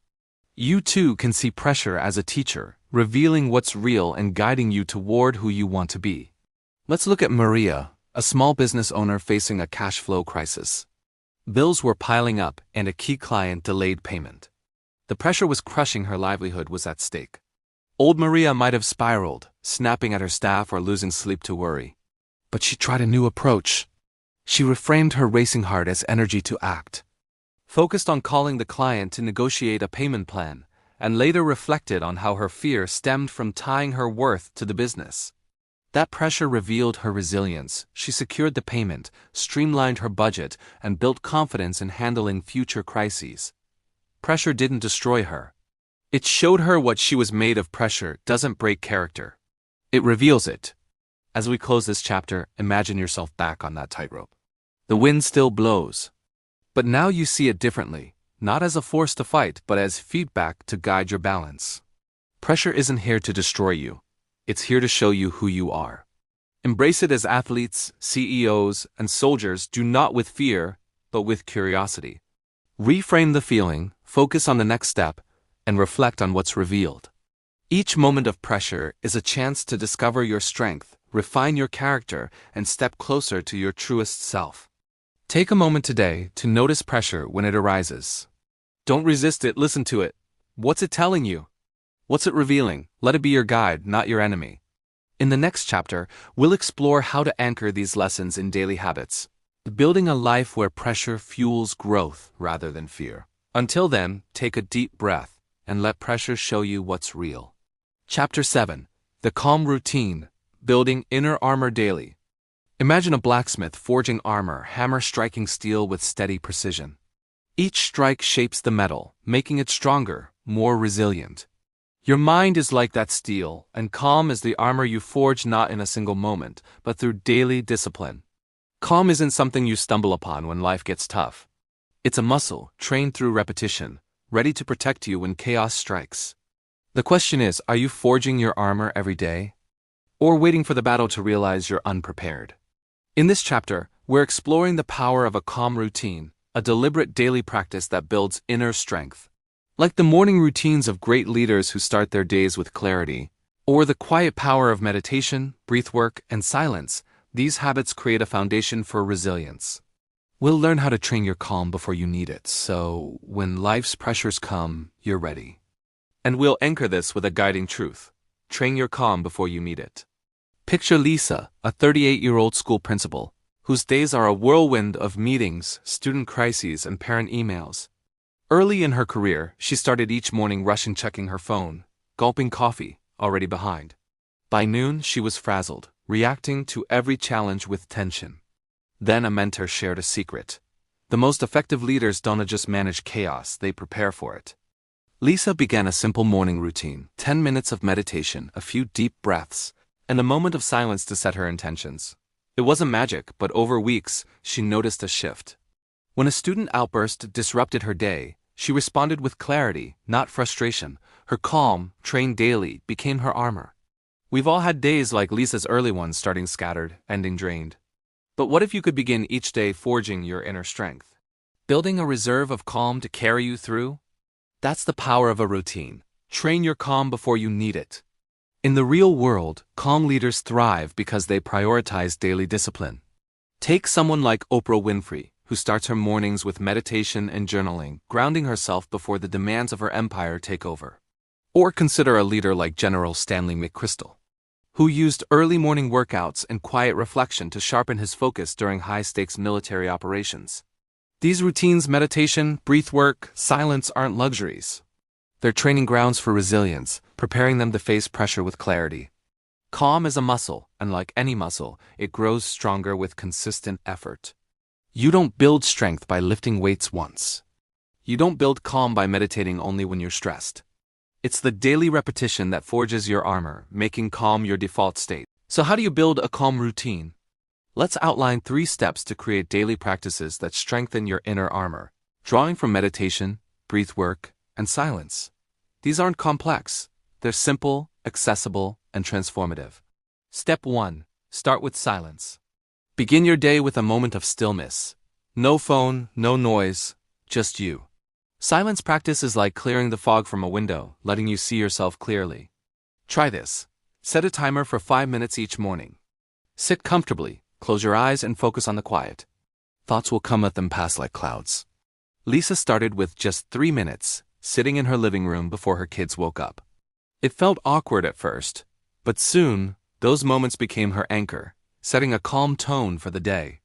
You too can see pressure as a teacher, revealing what's real and guiding you toward who you want to be. Let's look at Maria, a small business owner facing a cash flow crisis. Bills were piling up and a key client delayed payment. The pressure was crushing, her livelihood was at stake. Old Maria might have spiraled, snapping at her staff or losing sleep to worry. But she tried a new approach. She reframed her racing heart as energy to act. Focused on calling the client to negotiate a payment plan, and later reflected on how her fear stemmed from tying her worth to the business. That pressure revealed her resilience. She secured the payment, streamlined her budget, and built confidence in handling future crises. Pressure didn't destroy her. It showed her what she was made of. Pressure doesn't break character. It reveals it. As we close this chapter, imagine yourself back on that tightrope. The wind still blows. But now you see it differently, not as a force to fight, but as feedback to guide your balance. Pressure isn't here to destroy you. It's here to show you who you are. Embrace it as athletes, CEOs, and soldiers do, not with fear, but with curiosity. Reframe the feeling, focus on the next step, and reflect on what's revealed. Each moment of pressure is a chance to discover your strength, refine your character, and step closer to your truest self. Take a moment today to notice pressure when it arises. Don't resist it, listen to it. What's it telling you? What's it revealing? Let it be your guide, not your enemy. In the next chapter, we'll explore how to anchor these lessons in daily habits, building a life where pressure fuels growth rather than fear. Until then, take a deep breath and let pressure show you what's real. Chapter 7. The Calm Routine, Building Inner Armor Daily. Imagine a blacksmith forging armor, hammer striking steel with steady precision. Each strike shapes the metal, making it stronger, more resilient. Your mind is like that steel, and calm is the armor you forge not in a single moment, but through daily discipline. Calm isn't something you stumble upon when life gets tough. It's a muscle, trained through repetition, ready to protect you when chaos strikes. The question is, are you forging your armor every day? Or waiting for the battle to realize you're unprepared? In this chapter, we're exploring the power of a calm routine, a deliberate daily practice that builds inner strength. Like the morning routines of great leaders who start their days with clarity, or the quiet power of meditation, breathwork, and silence, these habits create a foundation for resilience. We'll learn how to train your calm before you need it, so when life's pressures come, you're ready. And we'll anchor this with a guiding truth: train your calm before you need it. Picture Lisa, a 38-year-old school principal, whose days are a whirlwind of meetings, student crises, and parent emails. Early in her career, she started each morning rushing checking her phone, gulping coffee, already behind. By noon, she was frazzled, reacting to every challenge with tension. Then a mentor shared a secret. The most effective leaders don't just manage chaos, they prepare for it. Lisa began a simple morning routine: 10 minutes of meditation, a few deep breaths, and a moment of silence to set her intentions. It wasn't magic, but over weeks, she noticed a shift. When a student outburst disrupted her day, she responded with clarity, not frustration. Her calm, trained daily, became her armor. We've all had days like Lisa's early ones, starting scattered, ending drained. But what if you could begin each day forging your inner strength? Building a reserve of calm to carry you through? That's the power of a routine. Train your calm before you need it. In the real world, calm leaders thrive because they prioritize daily discipline. Take someone like Oprah Winfrey, who starts her mornings with meditation and journaling, grounding herself before the demands of her empire take over. Or consider a leader like General Stanley McChrystal, who used early morning workouts and quiet reflection to sharpen his focus during high-stakes military operations. These routines, meditation, breathwork, silence, aren't luxuries. They're training grounds for resilience, preparing them to face pressure with clarity. Calm is a muscle, and like any muscle, it grows stronger with consistent effort. You don't build strength by lifting weights once. You don't build calm by meditating only when you're stressed. It's the daily repetition that forges your armor, making calm your default state. So how do you build a calm routine? Let's outline 3 steps to create daily practices that strengthen your inner armor, drawing from meditation, breathwork, and silence. These aren't complex. They're simple, accessible, and transformative. Step 1. Start with silence. Begin your day with a moment of stillness. No phone, no noise, just you. Silence practice is like clearing the fog from a window, letting you see yourself clearly. Try this. Set a timer for 5 minutes each morning. Sit comfortably, close your eyes, and focus on the quiet. Thoughts will come, let them pass like clouds. Lisa started with just 3 minutes, sitting in her living room before her kids woke up. It felt awkward at first, but soon, those moments became her anchor, setting a calm tone for the day.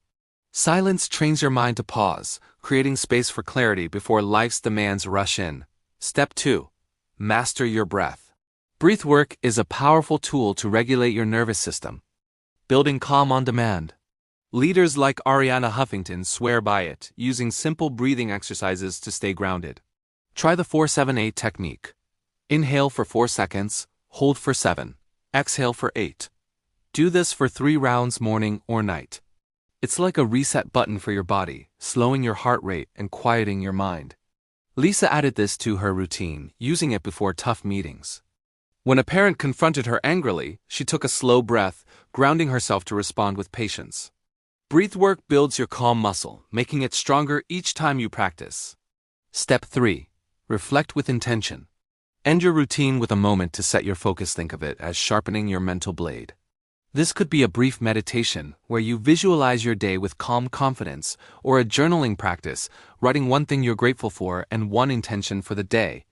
Silence trains your mind to pause, creating space for clarity before life's demands rush in. Step 2. Master your breath. Breathwork is a powerful tool to regulate your nervous system, building calm on demand. Leaders like Arianna Huffington swear by it, using simple breathing exercises to stay grounded. Try the 4-7-8 technique. Inhale for 4 seconds, hold for 7, exhale for 8. Do this for 3 rounds morning or night. It's like a reset button for your body, slowing your heart rate and quieting your mind. Lisa added this to her routine, using it before tough meetings. When a parent confronted her angrily, she took a slow breath, grounding herself to respond with patience. Breathwork builds your calm muscle, making it stronger each time you practice. Step 3. Reflect with intention. End your routine with a moment to set your focus. Think of it as sharpening your mental blade. This could be a brief meditation where you visualize your day with calm confidence, or a journaling practice, writing one thing you're grateful for and one intention for the day.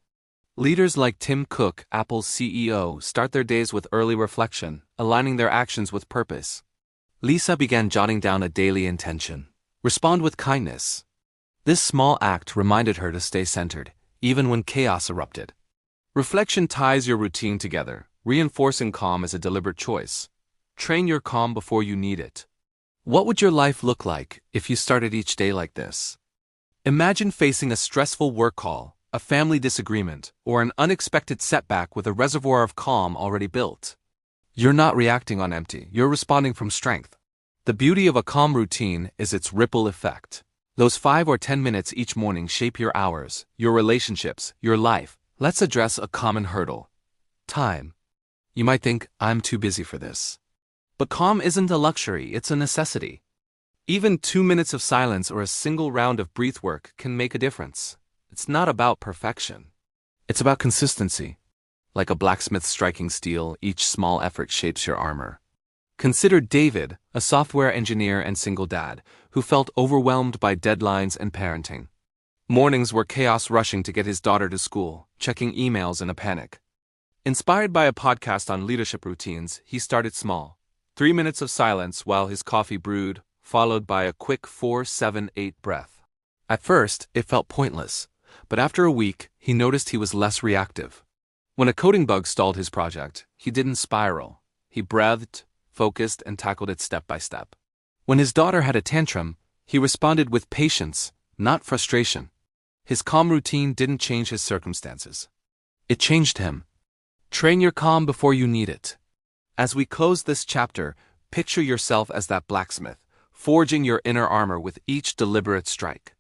Leaders like Tim Cook, Apple's CEO, start their days with early reflection, aligning their actions with purpose. Lisa began jotting down a daily intention. Respond with kindness. This small act reminded her to stay centered, even when chaos erupted. Reflection ties your routine together, reinforcing calm as a deliberate choice. Train your calm before you need it. What would your life look like if you started each day like this? Imagine facing a stressful work call, a family disagreement, or an unexpected setback with a reservoir of calm already built. You're not reacting on empty, you're responding from strength. The beauty of a calm routine is its ripple effect. Those 5 or 10 minutes each morning shape your hours, your relationships, your life. Let's address a common hurdle. Time. You might think, I'm too busy for this. But calm isn't a luxury, it's a necessity. Even 2 minutes of silence or a single round of breath work can make a difference. It's not about perfection. It's about consistency. Like a blacksmith striking steel, each small effort shapes your armor. Consider David, a software engineer and single dad, who felt overwhelmed by deadlines and parenting. Mornings were chaos rushing to get his daughter to school, checking emails in a panic. Inspired by a podcast on leadership routines, he started small. 3 minutes of silence while his coffee brewed, followed by a quick 4-7-8 breath. At first, it felt pointless, but after a week, he noticed he was less reactive. When a coding bug stalled his project, he didn't spiral. He breathed, focused, and tackled it step by step. When his daughter had a tantrum, he responded with patience, not frustration. His calm routine didn't change his circumstances. It changed him. Train your calm before you need it. As we close this chapter, picture yourself as that blacksmith, forging your inner armor with each deliberate strike.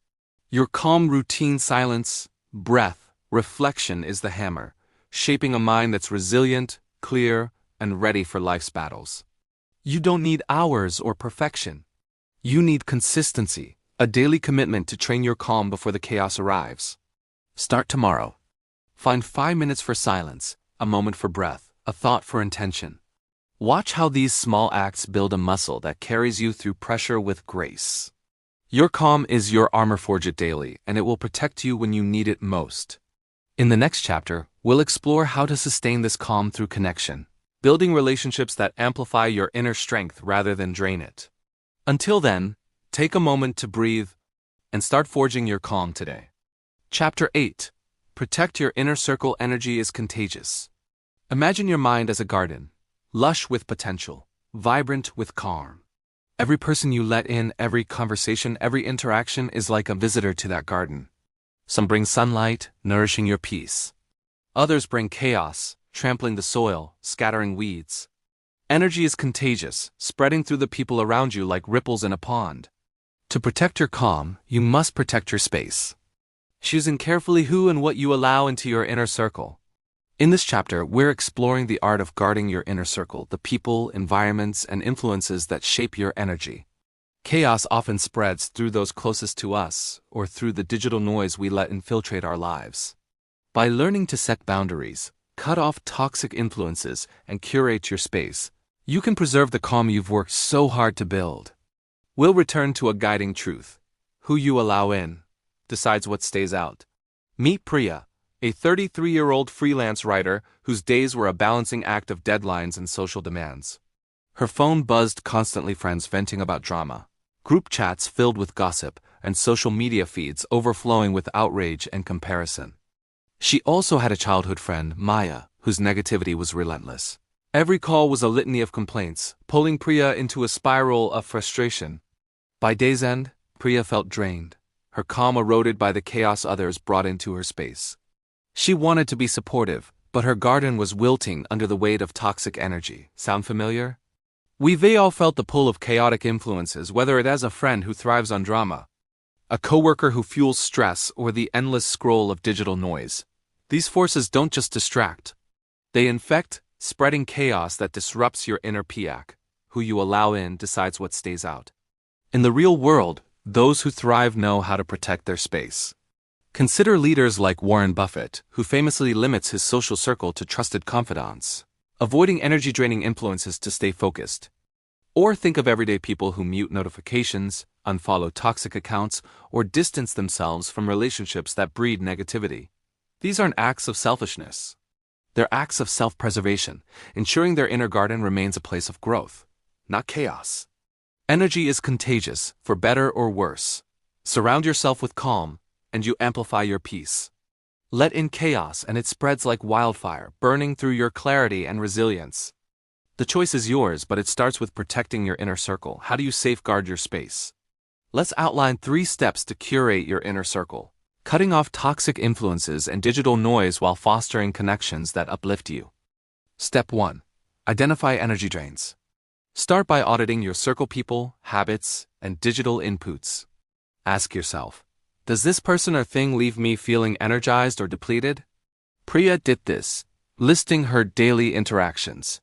Your calm routine silence, breath, reflection is the hammer, shaping a mind that's resilient, clear, and ready for life's battles. You don't need hours or perfection. You need consistency, a daily commitment to train your calm before the chaos arrives. Start tomorrow. Find 5 minutes for silence, a moment for breath, a thought for intention. Watch how these small acts build a muscle that carries you through pressure with grace. Your calm is your armor. Forge it daily, and it will protect you when you need it most. In the next chapter, we'll explore how to sustain this calm through connection, building relationships that amplify your inner strength rather than drain it. Until then, take a moment to breathe and start forging your calm today. Chapter 8. Protect your inner circle. Energy is contagious. Imagine your mind as a garden, lush with potential, vibrant with calm. Every person you let in, every conversation, every interaction is like a visitor to that garden. Some bring sunlight, nourishing your peace. Others bring chaos, trampling the soil, scattering weeds. Energy is contagious, spreading through the people around you like ripples in a pond. To protect your calm, you must protect your space, choosing carefully who and what you allow into your inner circle. In this chapter, we're exploring the art of guarding your inner circle, the people, environments, and influences that shape your energy. Chaos often spreads through those closest to us, or through the digital noise we let infiltrate our lives. By learning to set boundaries, cut off toxic influences, and curate your space, you can preserve the calm you've worked so hard to build. We'll return to a guiding truth. Who you allow in decides what stays out. Meet Priya, a 33-year-old freelance writer whose days were a balancing act of deadlines and social demands. Her phone buzzed constantly, friends venting about drama, group chats filled with gossip, and social media feeds overflowing with outrage and comparison. She also had a childhood friend, Maya, whose negativity was relentless. Every call was a litany of complaints, pulling Priya into a spiral of frustration. By day's end, Priya felt drained, her calm eroded by the chaos others brought into her space. She wanted to be supportive, but her garden was wilting under the weight of toxic energy. Sound familiar? We've all felt the pull of chaotic influences, whether it is a friend who thrives on drama, a coworker who fuels stress, or the endless scroll of digital noise. These forces don't just distract. They infect, spreading chaos that disrupts your inner piak. Who you allow in decides what stays out. In the real world, those who thrive know how to protect their space. Consider leaders like Warren Buffett, who famously limits his social circle to trusted confidants, avoiding energy-draining influences to stay focused. Or think of everyday people who mute notifications, unfollow toxic accounts, or distance themselves from relationships that breed negativity. These aren't acts of selfishness. They're acts of self-preservation, ensuring their inner garden remains a place of growth, not chaos. Energy is contagious, for better or worse. Surround yourself with calm, and you amplify your peace. Let in chaos and it spreads like wildfire, burning through your clarity and resilience. The choice is yours, but it starts with protecting your inner circle. How do you safeguard your space? Let's outline 3 steps to curate your inner circle. Cutting off toxic influences and digital noise while fostering connections that uplift you. Step 1. Identify energy drains. Start by auditing your circle people, habits, and digital inputs. Ask yourself, does this person or thing leave me feeling energized or depleted? Priya did this, listing her daily interactions.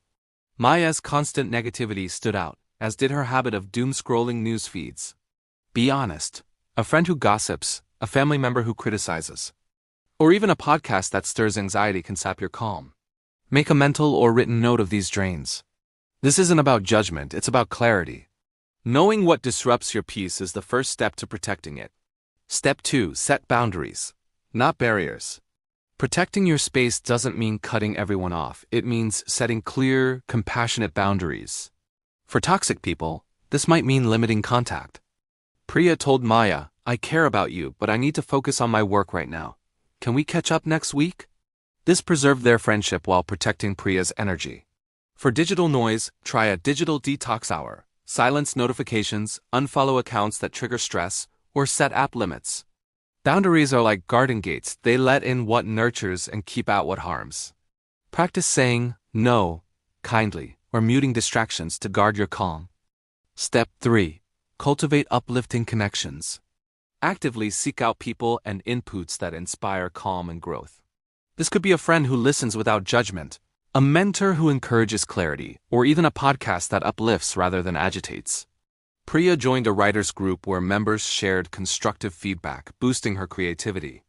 Maya's constant negativity stood out, as did her habit of doom-scrolling news feeds. Be honest. A friend who gossips, a family member who criticizes, or even a podcast that stirs anxiety can sap your calm. Make a mental or written note of these drains. This isn't about judgment, it's about clarity. Knowing what disrupts your peace is the first step to protecting it. Step 2. Set boundaries, not barriers. Protecting your space doesn't mean cutting everyone off. It means setting clear, compassionate boundaries. For toxic people, this might mean limiting contact. Priya told Maya, I care about you, but I need to focus on my work right now. Can we catch up next week? This preserved their friendship while protecting Priya's energy. For digital noise, try a digital detox hour. Silence notifications, unfollow accounts that trigger stress, or set app limits. Boundaries are like garden gates. They let in what nurtures and keep out what harms. Practice saying no kindly or muting distractions to guard your calm. Step 3. Cultivate uplifting connections. Actively seek out people and inputs that inspire calm and growth. This could be a friend who listens without judgment, a mentor who encourages clarity, or even a podcast that uplifts rather than agitates. Priya joined a writers group where members shared constructive feedback, boosting her creativity.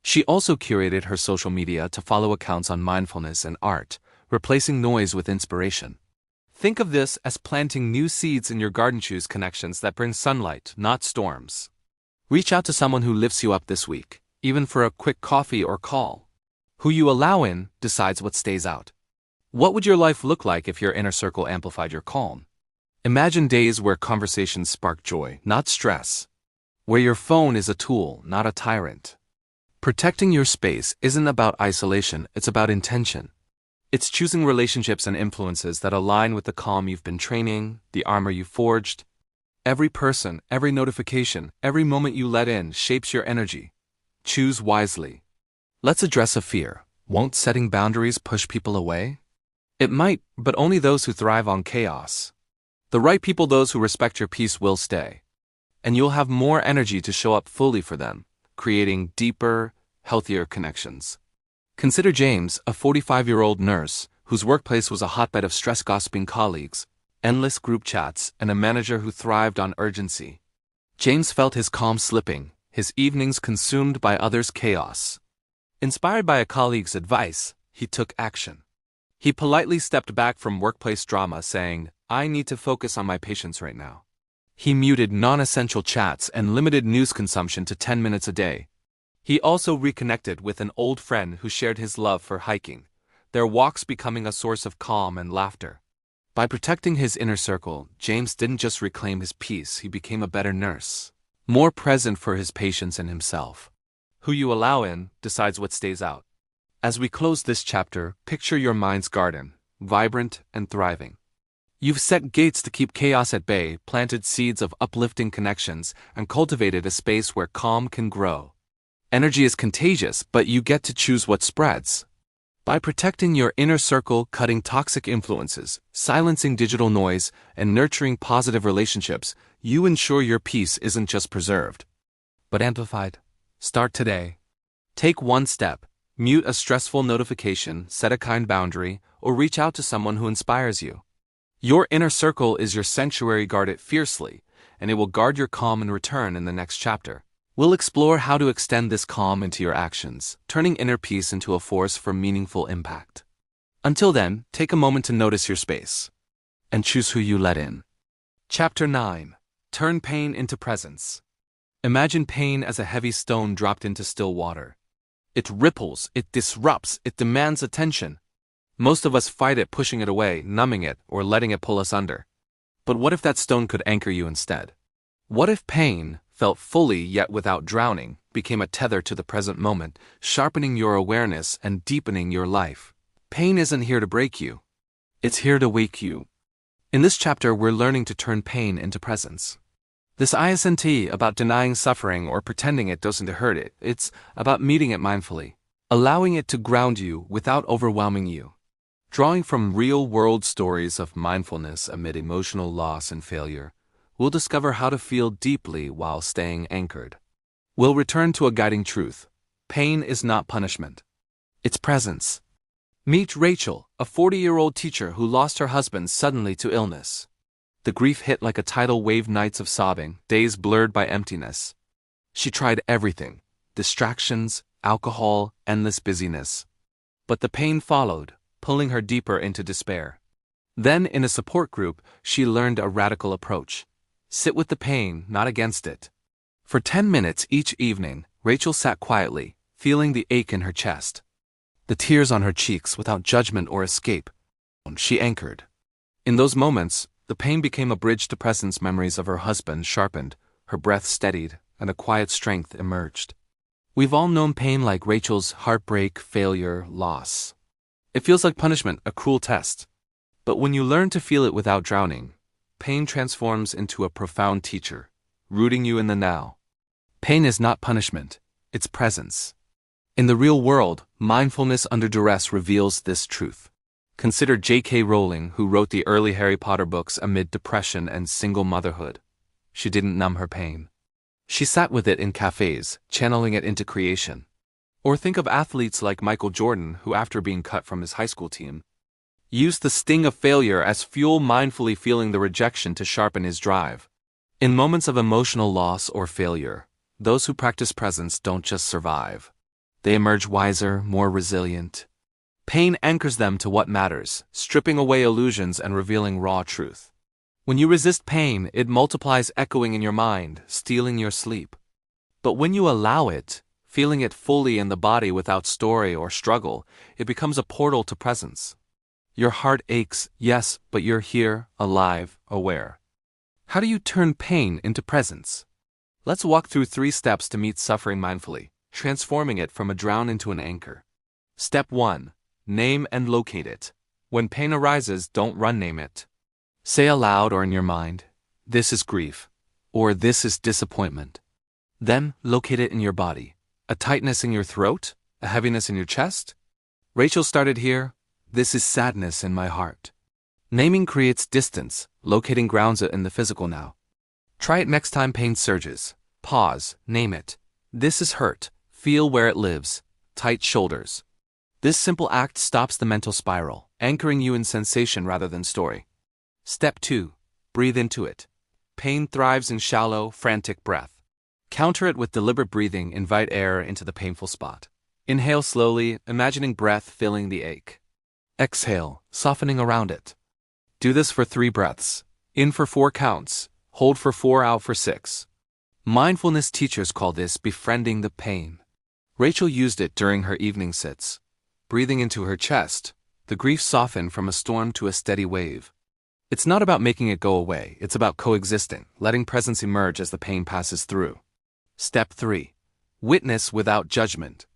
She also curated her social media to follow accounts on mindfulness and art, replacing noise with inspiration. Think of this as planting new seeds in your garden. Choose connections that bring sunlight, not storms. Reach out to someone who lifts you up this week, even for a quick coffee or call. Who you allow in decides what stays out. What would your life look like if your inner circle amplified your calm? Imagine days where conversations spark joy, not stress. Where your phone is a tool, not a tyrant. Protecting your space isn't about isolation, it's about intention. It's choosing relationships and influences that align with the calm you've been training, the armor you forged. Every person, every notification, every moment you let in shapes your energy. Choose wisely. Let's address a fear. Won't setting boundaries push people away? It might, but only those who thrive on chaos. The right people, those who respect your peace, will stay. And you'll have more energy to show up fully for them, creating deeper, healthier connections. Consider James, a 45-year-old nurse, whose workplace was a hotbed of stress-gossiping colleagues, endless group chats, and a manager who thrived on urgency. James felt his calm slipping, his evenings consumed by others' chaos. Inspired by a colleague's advice, he took action. He politely stepped back from workplace drama, saying, I need to focus on my patients right now. He muted non-essential chats and limited news consumption to 10 minutes a day. He also reconnected with an old friend who shared his love for hiking, their walks becoming a source of calm and laughter. By protecting his inner circle, James didn't just reclaim his peace, he became a better nurse, more present for his patients and himself. Who you allow in decides what stays out. As we close this chapter, picture your mind's garden, vibrant and thriving. You've set gates to keep chaos at bay, planted seeds of uplifting connections, and cultivated a space where calm can grow. Energy is contagious, but you get to choose what spreads. By protecting your inner circle, cutting toxic influences, silencing digital noise, and nurturing positive relationships, you ensure your peace isn't just preserved, but amplified. Start today. Take one step. Mute a stressful notification, set a kind boundary, or reach out to someone who inspires you. Your inner circle is your sanctuary. Guard it fiercely, and it will guard your calm in return. In the next chapter, we'll explore how to extend this calm into your actions, turning inner peace into a force for meaningful impact. Until then, take a moment to notice your space and choose who you let in. Chapter 9. Turn pain into presence. Imagine pain as a heavy stone dropped into still water. It ripples, it disrupts, it demands attention. Most of us fight it, pushing it away, numbing it, or letting it pull us under. But what if that stone could anchor you instead? What if pain, felt fully yet without drowning, became a tether to the present moment, sharpening your awareness and deepening your life? Pain isn't here to break you. It's here to wake you. In this chapter, we're learning to turn pain into presence. This isn't about denying suffering or pretending it doesn't hurt it. It's about meeting it mindfully, allowing it to ground you without overwhelming you. Drawing from real-world stories of mindfulness amid emotional loss and failure, we'll discover how to feel deeply while staying anchored. We'll return to a guiding truth. Pain is not punishment. It's presence. Meet Rachel, a 40-year-old teacher who lost her husband suddenly to illness. The grief hit like a tidal wave, nights of sobbing, days blurred by emptiness. She tried everything: distractions, alcohol, endless busyness. But the pain followed, pulling her deeper into despair. Then, in a support group, she learned a radical approach. Sit with the pain, not against it. For 10 minutes each evening, Rachel sat quietly, feeling the ache in her chest, the tears on her cheeks without judgment or escape. She anchored. In those moments, the pain became a bridge to presence. Memories of her husband sharpened, her breath steadied, and a quiet strength emerged. We've all known pain like Rachel's: heartbreak, failure, loss. It feels like punishment, a cruel test. But when you learn to feel it without drowning, pain transforms into a profound teacher, rooting you in the now. Pain is not punishment, it's presence. In the real world, mindfulness under duress reveals this truth. Consider J.K. Rowling, who wrote the early Harry Potter books amid depression and single motherhood. She didn't numb her pain. She sat with it in cafes, channeling it into creation. Or think of athletes like Michael Jordan, who, after being cut from his high school team, used the sting of failure as fuel, mindfully feeling the rejection to sharpen his drive. In moments of emotional loss or failure, those who practice presence don't just survive. They emerge wiser, more resilient. Pain anchors them to what matters, stripping away illusions and revealing raw truth. When you resist pain, it multiplies, echoing in your mind, stealing your sleep. But when you allow it, feeling it fully in the body without story or struggle, it becomes a portal to presence. Your heart aches, yes, but you're here, alive, aware. How do you turn pain into presence? Let's walk through 3 steps to meet suffering mindfully, transforming it from a drown into an anchor. Step 1. Name and locate it. When pain arises, don't run, name it. Say aloud or in your mind, "This is grief," or "This is disappointment." Then locate it in your body. A tightness in your throat? A heaviness in your chest? Rachel started here. "This is sadness in my heart." Naming creates distance, locating grounds it in the physical now. Try it next time pain surges. Pause, name it. "This is hurt." Feel where it lives. Tight shoulders. This simple act stops the mental spiral, anchoring you in sensation rather than story. Step 2. Breathe into it. Pain thrives in shallow, frantic breath. Counter it with deliberate breathing. Invite air into the painful spot. Inhale slowly, imagining breath filling the ache. Exhale, softening around it. Do this for 3 breaths. In for 4 counts. Hold for 4, out for 6. Mindfulness teachers call this befriending the pain. Rachel used it during her evening sits. Breathing into her chest, the grief softened from a storm to a steady wave. It's not about making it go away, it's about coexisting, letting presence emerge as the pain passes through. Step 3. Witness without judgment.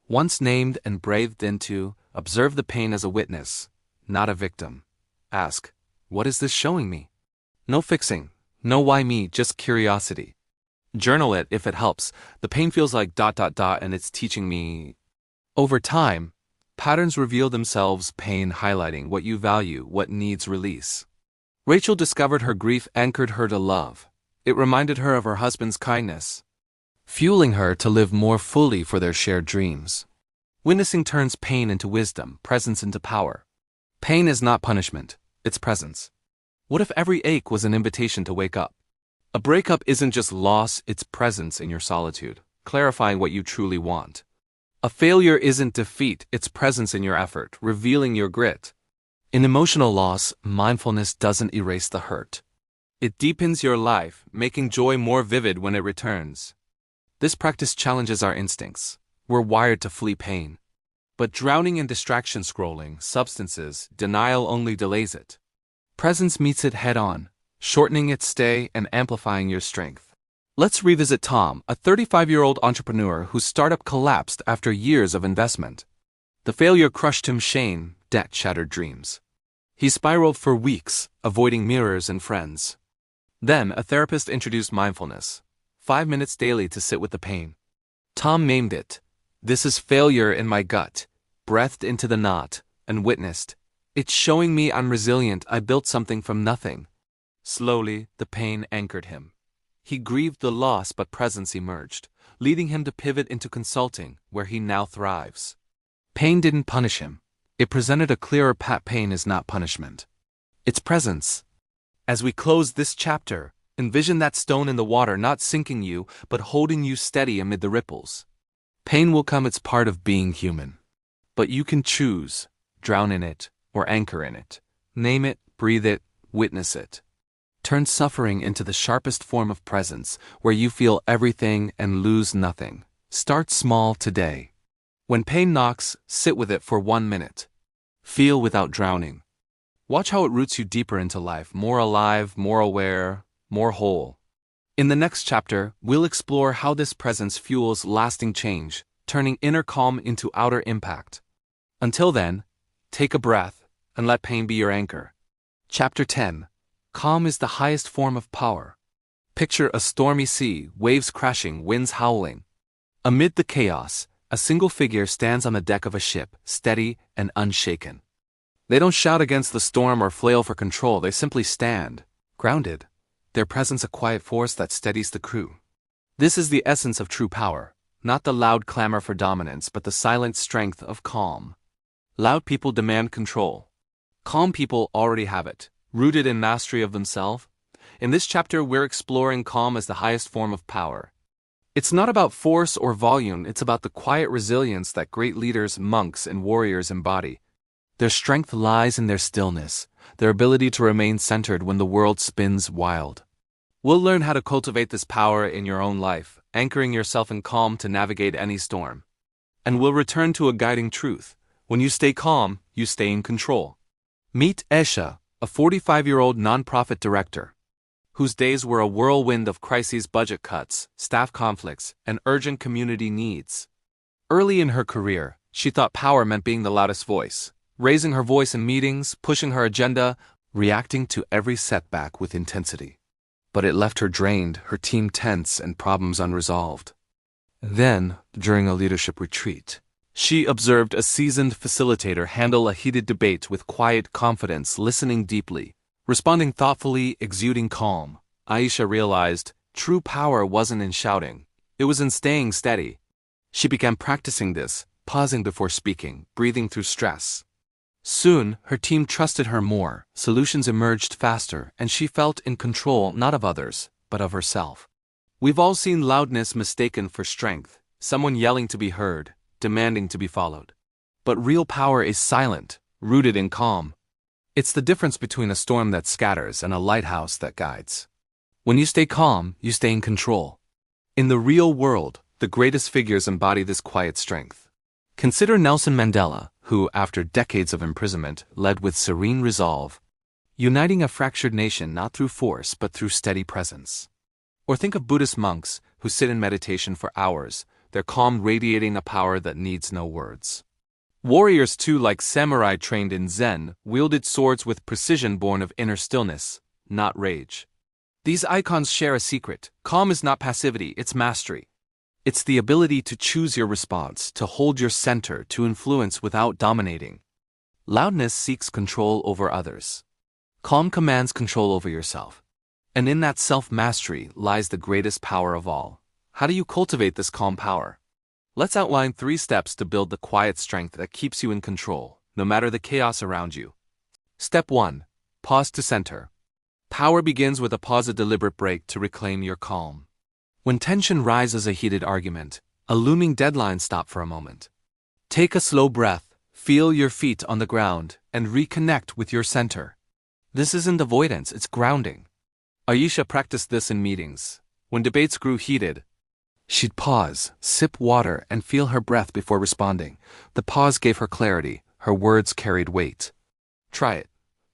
Once named and breathed into, observe the pain as a witness, not a victim. Ask, what is this showing me? No fixing, no why me, just curiosity. Journal it if it helps. The pain feels like ... and it's teaching me. Over time, patterns reveal themselves, pain highlighting what you value, what needs release. Rachel discovered her grief anchored her to love. It reminded her of her husband's kindness, fueling her to live more fully for their shared dreams. Witnessing turns pain into wisdom, presence into power. Pain is not punishment, it's presence. What if every ache was an invitation to wake up? A breakup isn't just loss, it's presence in your solitude, clarifying what you truly want. A failure isn't defeat, it's presence in your effort, revealing your grit. In emotional loss, mindfulness doesn't erase the hurt. It deepens your life, making joy more vivid when it returns. This practice challenges our instincts. We're wired to flee pain. But drowning in distraction, scrolling, substances, denial only delays it. Presence meets it head-on, shortening its stay and amplifying your strength. Let's revisit Tom, a 35-year-old entrepreneur whose startup collapsed after years of investment. The failure crushed him, shame, debt shattered dreams. He spiraled for weeks, avoiding mirrors and friends. Then, a therapist introduced mindfulness. 5 minutes daily to sit with the pain. Tom named it, "This is failure in my gut," breathed into the knot, and witnessed, "It's showing me I'm resilient, I built something from nothing." Slowly, the pain anchored him. He grieved the loss, but presence emerged, leading him to pivot into consulting, where he now thrives. Pain didn't punish him. It presented a clearer path. Pain is not punishment. It's presence. As we close this chapter, envision that stone in the water not sinking you, but holding you steady amid the ripples. Pain will come, it's part of being human. But you can choose, drown in it, or anchor in it. Name it, breathe it, witness it. Turn suffering into the sharpest form of presence, where you feel everything and lose nothing. Start small today. When pain knocks, sit with it for 1 minute. Feel without drowning. Watch how it roots you deeper into life, more alive, more aware, more whole. In the next chapter, we'll explore how this presence fuels lasting change, turning inner calm into outer impact. Until then, take a breath and let pain be your anchor. Chapter 10. Calm is the highest form of power. Picture a stormy sea, waves crashing, winds howling. Amid the chaos, a single figure stands on the deck of a ship, steady and unshaken. They don't shout against the storm or flail for control, they simply stand, grounded, their presence a quiet force that steadies the crew. This is the essence of true power, not the loud clamor for dominance, but the silent strength of calm. Loud people demand control. Calm people already have it, rooted in mastery of themselves. In this chapter, we're exploring calm as the highest form of power. It's not about force or volume, it's about the quiet resilience that great leaders, monks, and warriors embody. Their strength lies in their stillness, their ability to remain centered when the world spins wild. We'll learn how to cultivate this power in your own life, anchoring yourself in calm to navigate any storm. And we'll return to a guiding truth. When you stay calm, you stay in control. Meet Esha, a 45-year-old nonprofit director, whose days were a whirlwind of crises, budget cuts, staff conflicts, and urgent community needs. Early in her career, she thought power meant being the loudest voice, raising her voice in meetings, pushing her agenda, reacting to every setback with intensity. But it left her drained, her team tense, and problems unresolved. Then, during a leadership retreat, she observed a seasoned facilitator handle a heated debate with quiet confidence, listening deeply, responding thoughtfully, exuding calm. Aisha realized true power wasn't in shouting, it was in staying steady. She began practicing this, pausing before speaking, breathing through stress. Soon, her team trusted her more, solutions emerged faster, and she felt in control not of others, but of herself. We've all seen loudness mistaken for strength, someone yelling to be heard, demanding to be followed. But real power is silent, rooted in calm. It's the difference between a storm that scatters and a lighthouse that guides. When you stay calm, you stay in control. In the real world, the greatest figures embody this quiet strength. Consider Nelson Mandela, who, after decades of imprisonment, led with serene resolve, uniting a fractured nation not through force but through steady presence. Or think of Buddhist monks who sit in meditation for hours, their calm radiating a power that needs no words. Warriors too, like samurai trained in Zen, wielded swords with precision born of inner stillness, not rage. These icons share a secret. Calm is not passivity, it's mastery. It's the ability to choose your response, to hold your center, to influence without dominating. Loudness seeks control over others. Calm commands control over yourself. And in that self-mastery lies the greatest power of all. How do you cultivate this calm power? Let's outline 3 steps to build the quiet strength that keeps you in control, no matter the chaos around you. Step 1. Pause to center. Power begins with a pause, a deliberate break to reclaim your calm. When tension rises, a heated argument, a looming deadline, stop for a moment. Take a slow breath, feel your feet on the ground, and reconnect with your center. This isn't avoidance, it's grounding. Ayesha practiced this in meetings. When debates grew heated, she'd pause, sip water, and feel her breath before responding. The pause gave her clarity. Her words carried weight. Try it.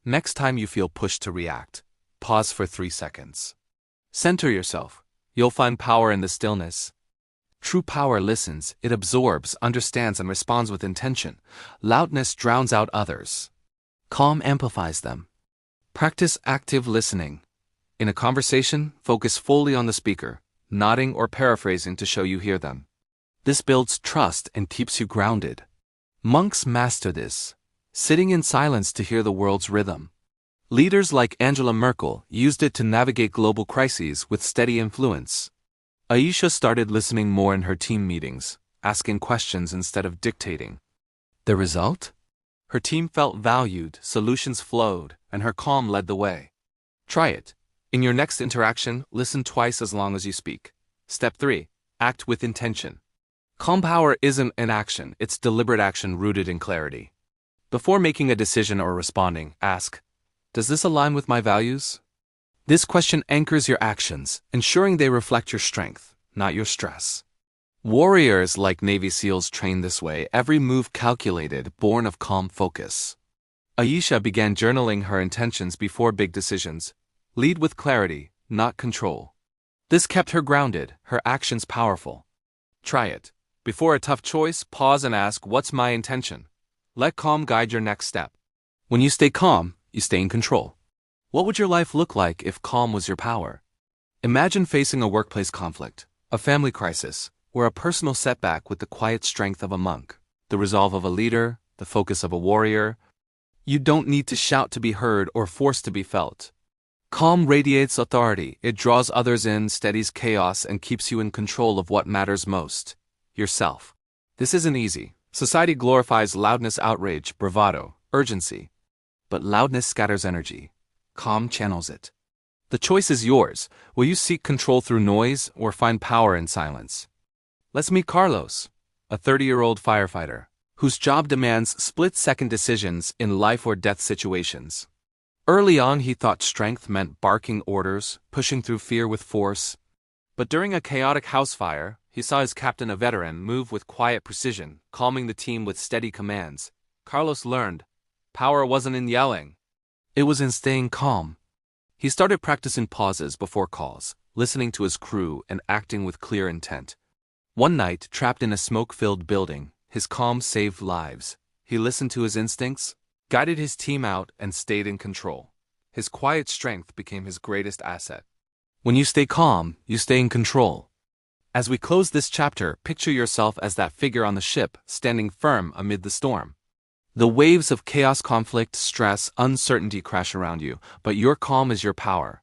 Next time you feel pushed to react, pause for 3 seconds. Center yourself. You'll find power in the stillness. True power listens, it absorbs, understands, and responds with intention. Loudness drowns out others. Calm amplifies them. Practice active listening. In a conversation, focus fully on the speaker, nodding or paraphrasing to show you hear them. This builds trust and keeps you grounded. Monks master this, sitting in silence to hear the world's rhythm. Leaders like Angela Merkel used it to navigate global crises with steady influence. Ayesha started listening more in her team meetings, asking questions instead of dictating. The result? Her team felt valued, solutions flowed, and her calm led the way. Try it. In your next interaction, listen twice as long as you speak. Step 3. Act with intention. Calm power isn't an action, it's deliberate action rooted in clarity. Before making a decision or responding, ask, does this align with my values? This question anchors your actions, ensuring they reflect your strength, not your stress. Warriors like Navy SEALs train this way, every move calculated, born of calm focus. Ayesha began journaling her intentions before big decisions. Lead with clarity, not control. This kept her grounded, her actions powerful. Try it. Before a tough choice, pause and ask, what's my intention? Let calm guide your next step. When you stay calm, you stay in control. What would your life look like if calm was your power? Imagine facing a workplace conflict, a family crisis, or a personal setback with the quiet strength of a monk, the resolve of a leader, the focus of a warrior. You don't need to shout to be heard or force to be felt. Calm radiates authority, it draws others in, steadies chaos, and keeps you in control of what matters most, yourself. This isn't easy. Society glorifies loudness, outrage, bravado, urgency. But loudness scatters energy. Calm channels it. The choice is yours. Will you seek control through noise or find power in silence? Let's meet Carlos, a 30-year-old firefighter, whose job demands split-second decisions in life or death situations. Early on, he thought strength meant barking orders, pushing through fear with force. But during a chaotic house fire, he saw his captain, a veteran, move with quiet precision, calming the team with steady commands. Carlos learned, power wasn't in yelling. It was in staying calm. He started practicing pauses before calls, listening to his crew and acting with clear intent. One night, trapped in a smoke-filled building, his calm saved lives. He listened to his instincts, guided his team out, and stayed in control. His quiet strength became his greatest asset. When you stay calm, you stay in control. As we close this chapter, picture yourself as that figure on the ship, standing firm amid the storm. The waves of chaos, conflict, stress, uncertainty crash around you, but your calm is your power.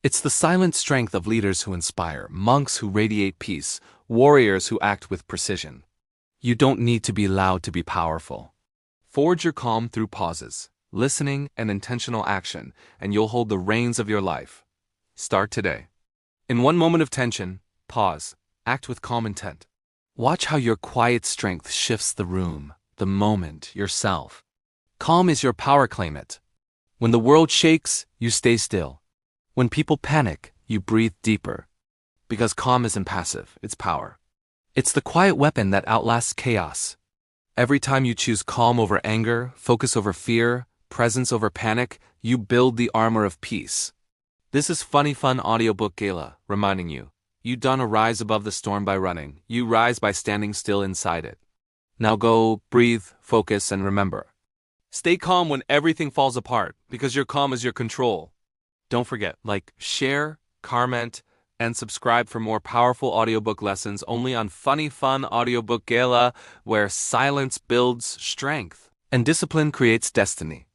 It's the silent strength of leaders who inspire, monks who radiate peace, warriors who act with precision. You don't need to be loud to be powerful. Forge your calm through pauses, listening, and intentional action, and you'll hold the reins of your life. Start today. In one moment of tension, pause, act with calm intent. Watch how your quiet strength shifts the room, the moment, yourself. Calm is your power, claim it. When the world shakes, you stay still. When people panic, you breathe deeper. Because calm isn't passive, it's power. It's the quiet weapon that outlasts chaos. Every time you choose calm over anger, focus over fear, presence over panic, you build the armor of peace. This is Funny Fun Audiobook Gala, reminding you, you don't rise above the storm by running, you rise by standing still inside it. Now go, breathe, focus, and remember. Stay calm when everything falls apart, because your calm is your control. Don't forget, like, share, comment, and subscribe for more powerful audiobook lessons only on Funny Fun Audiobook Gala, where silence builds strength and discipline creates destiny.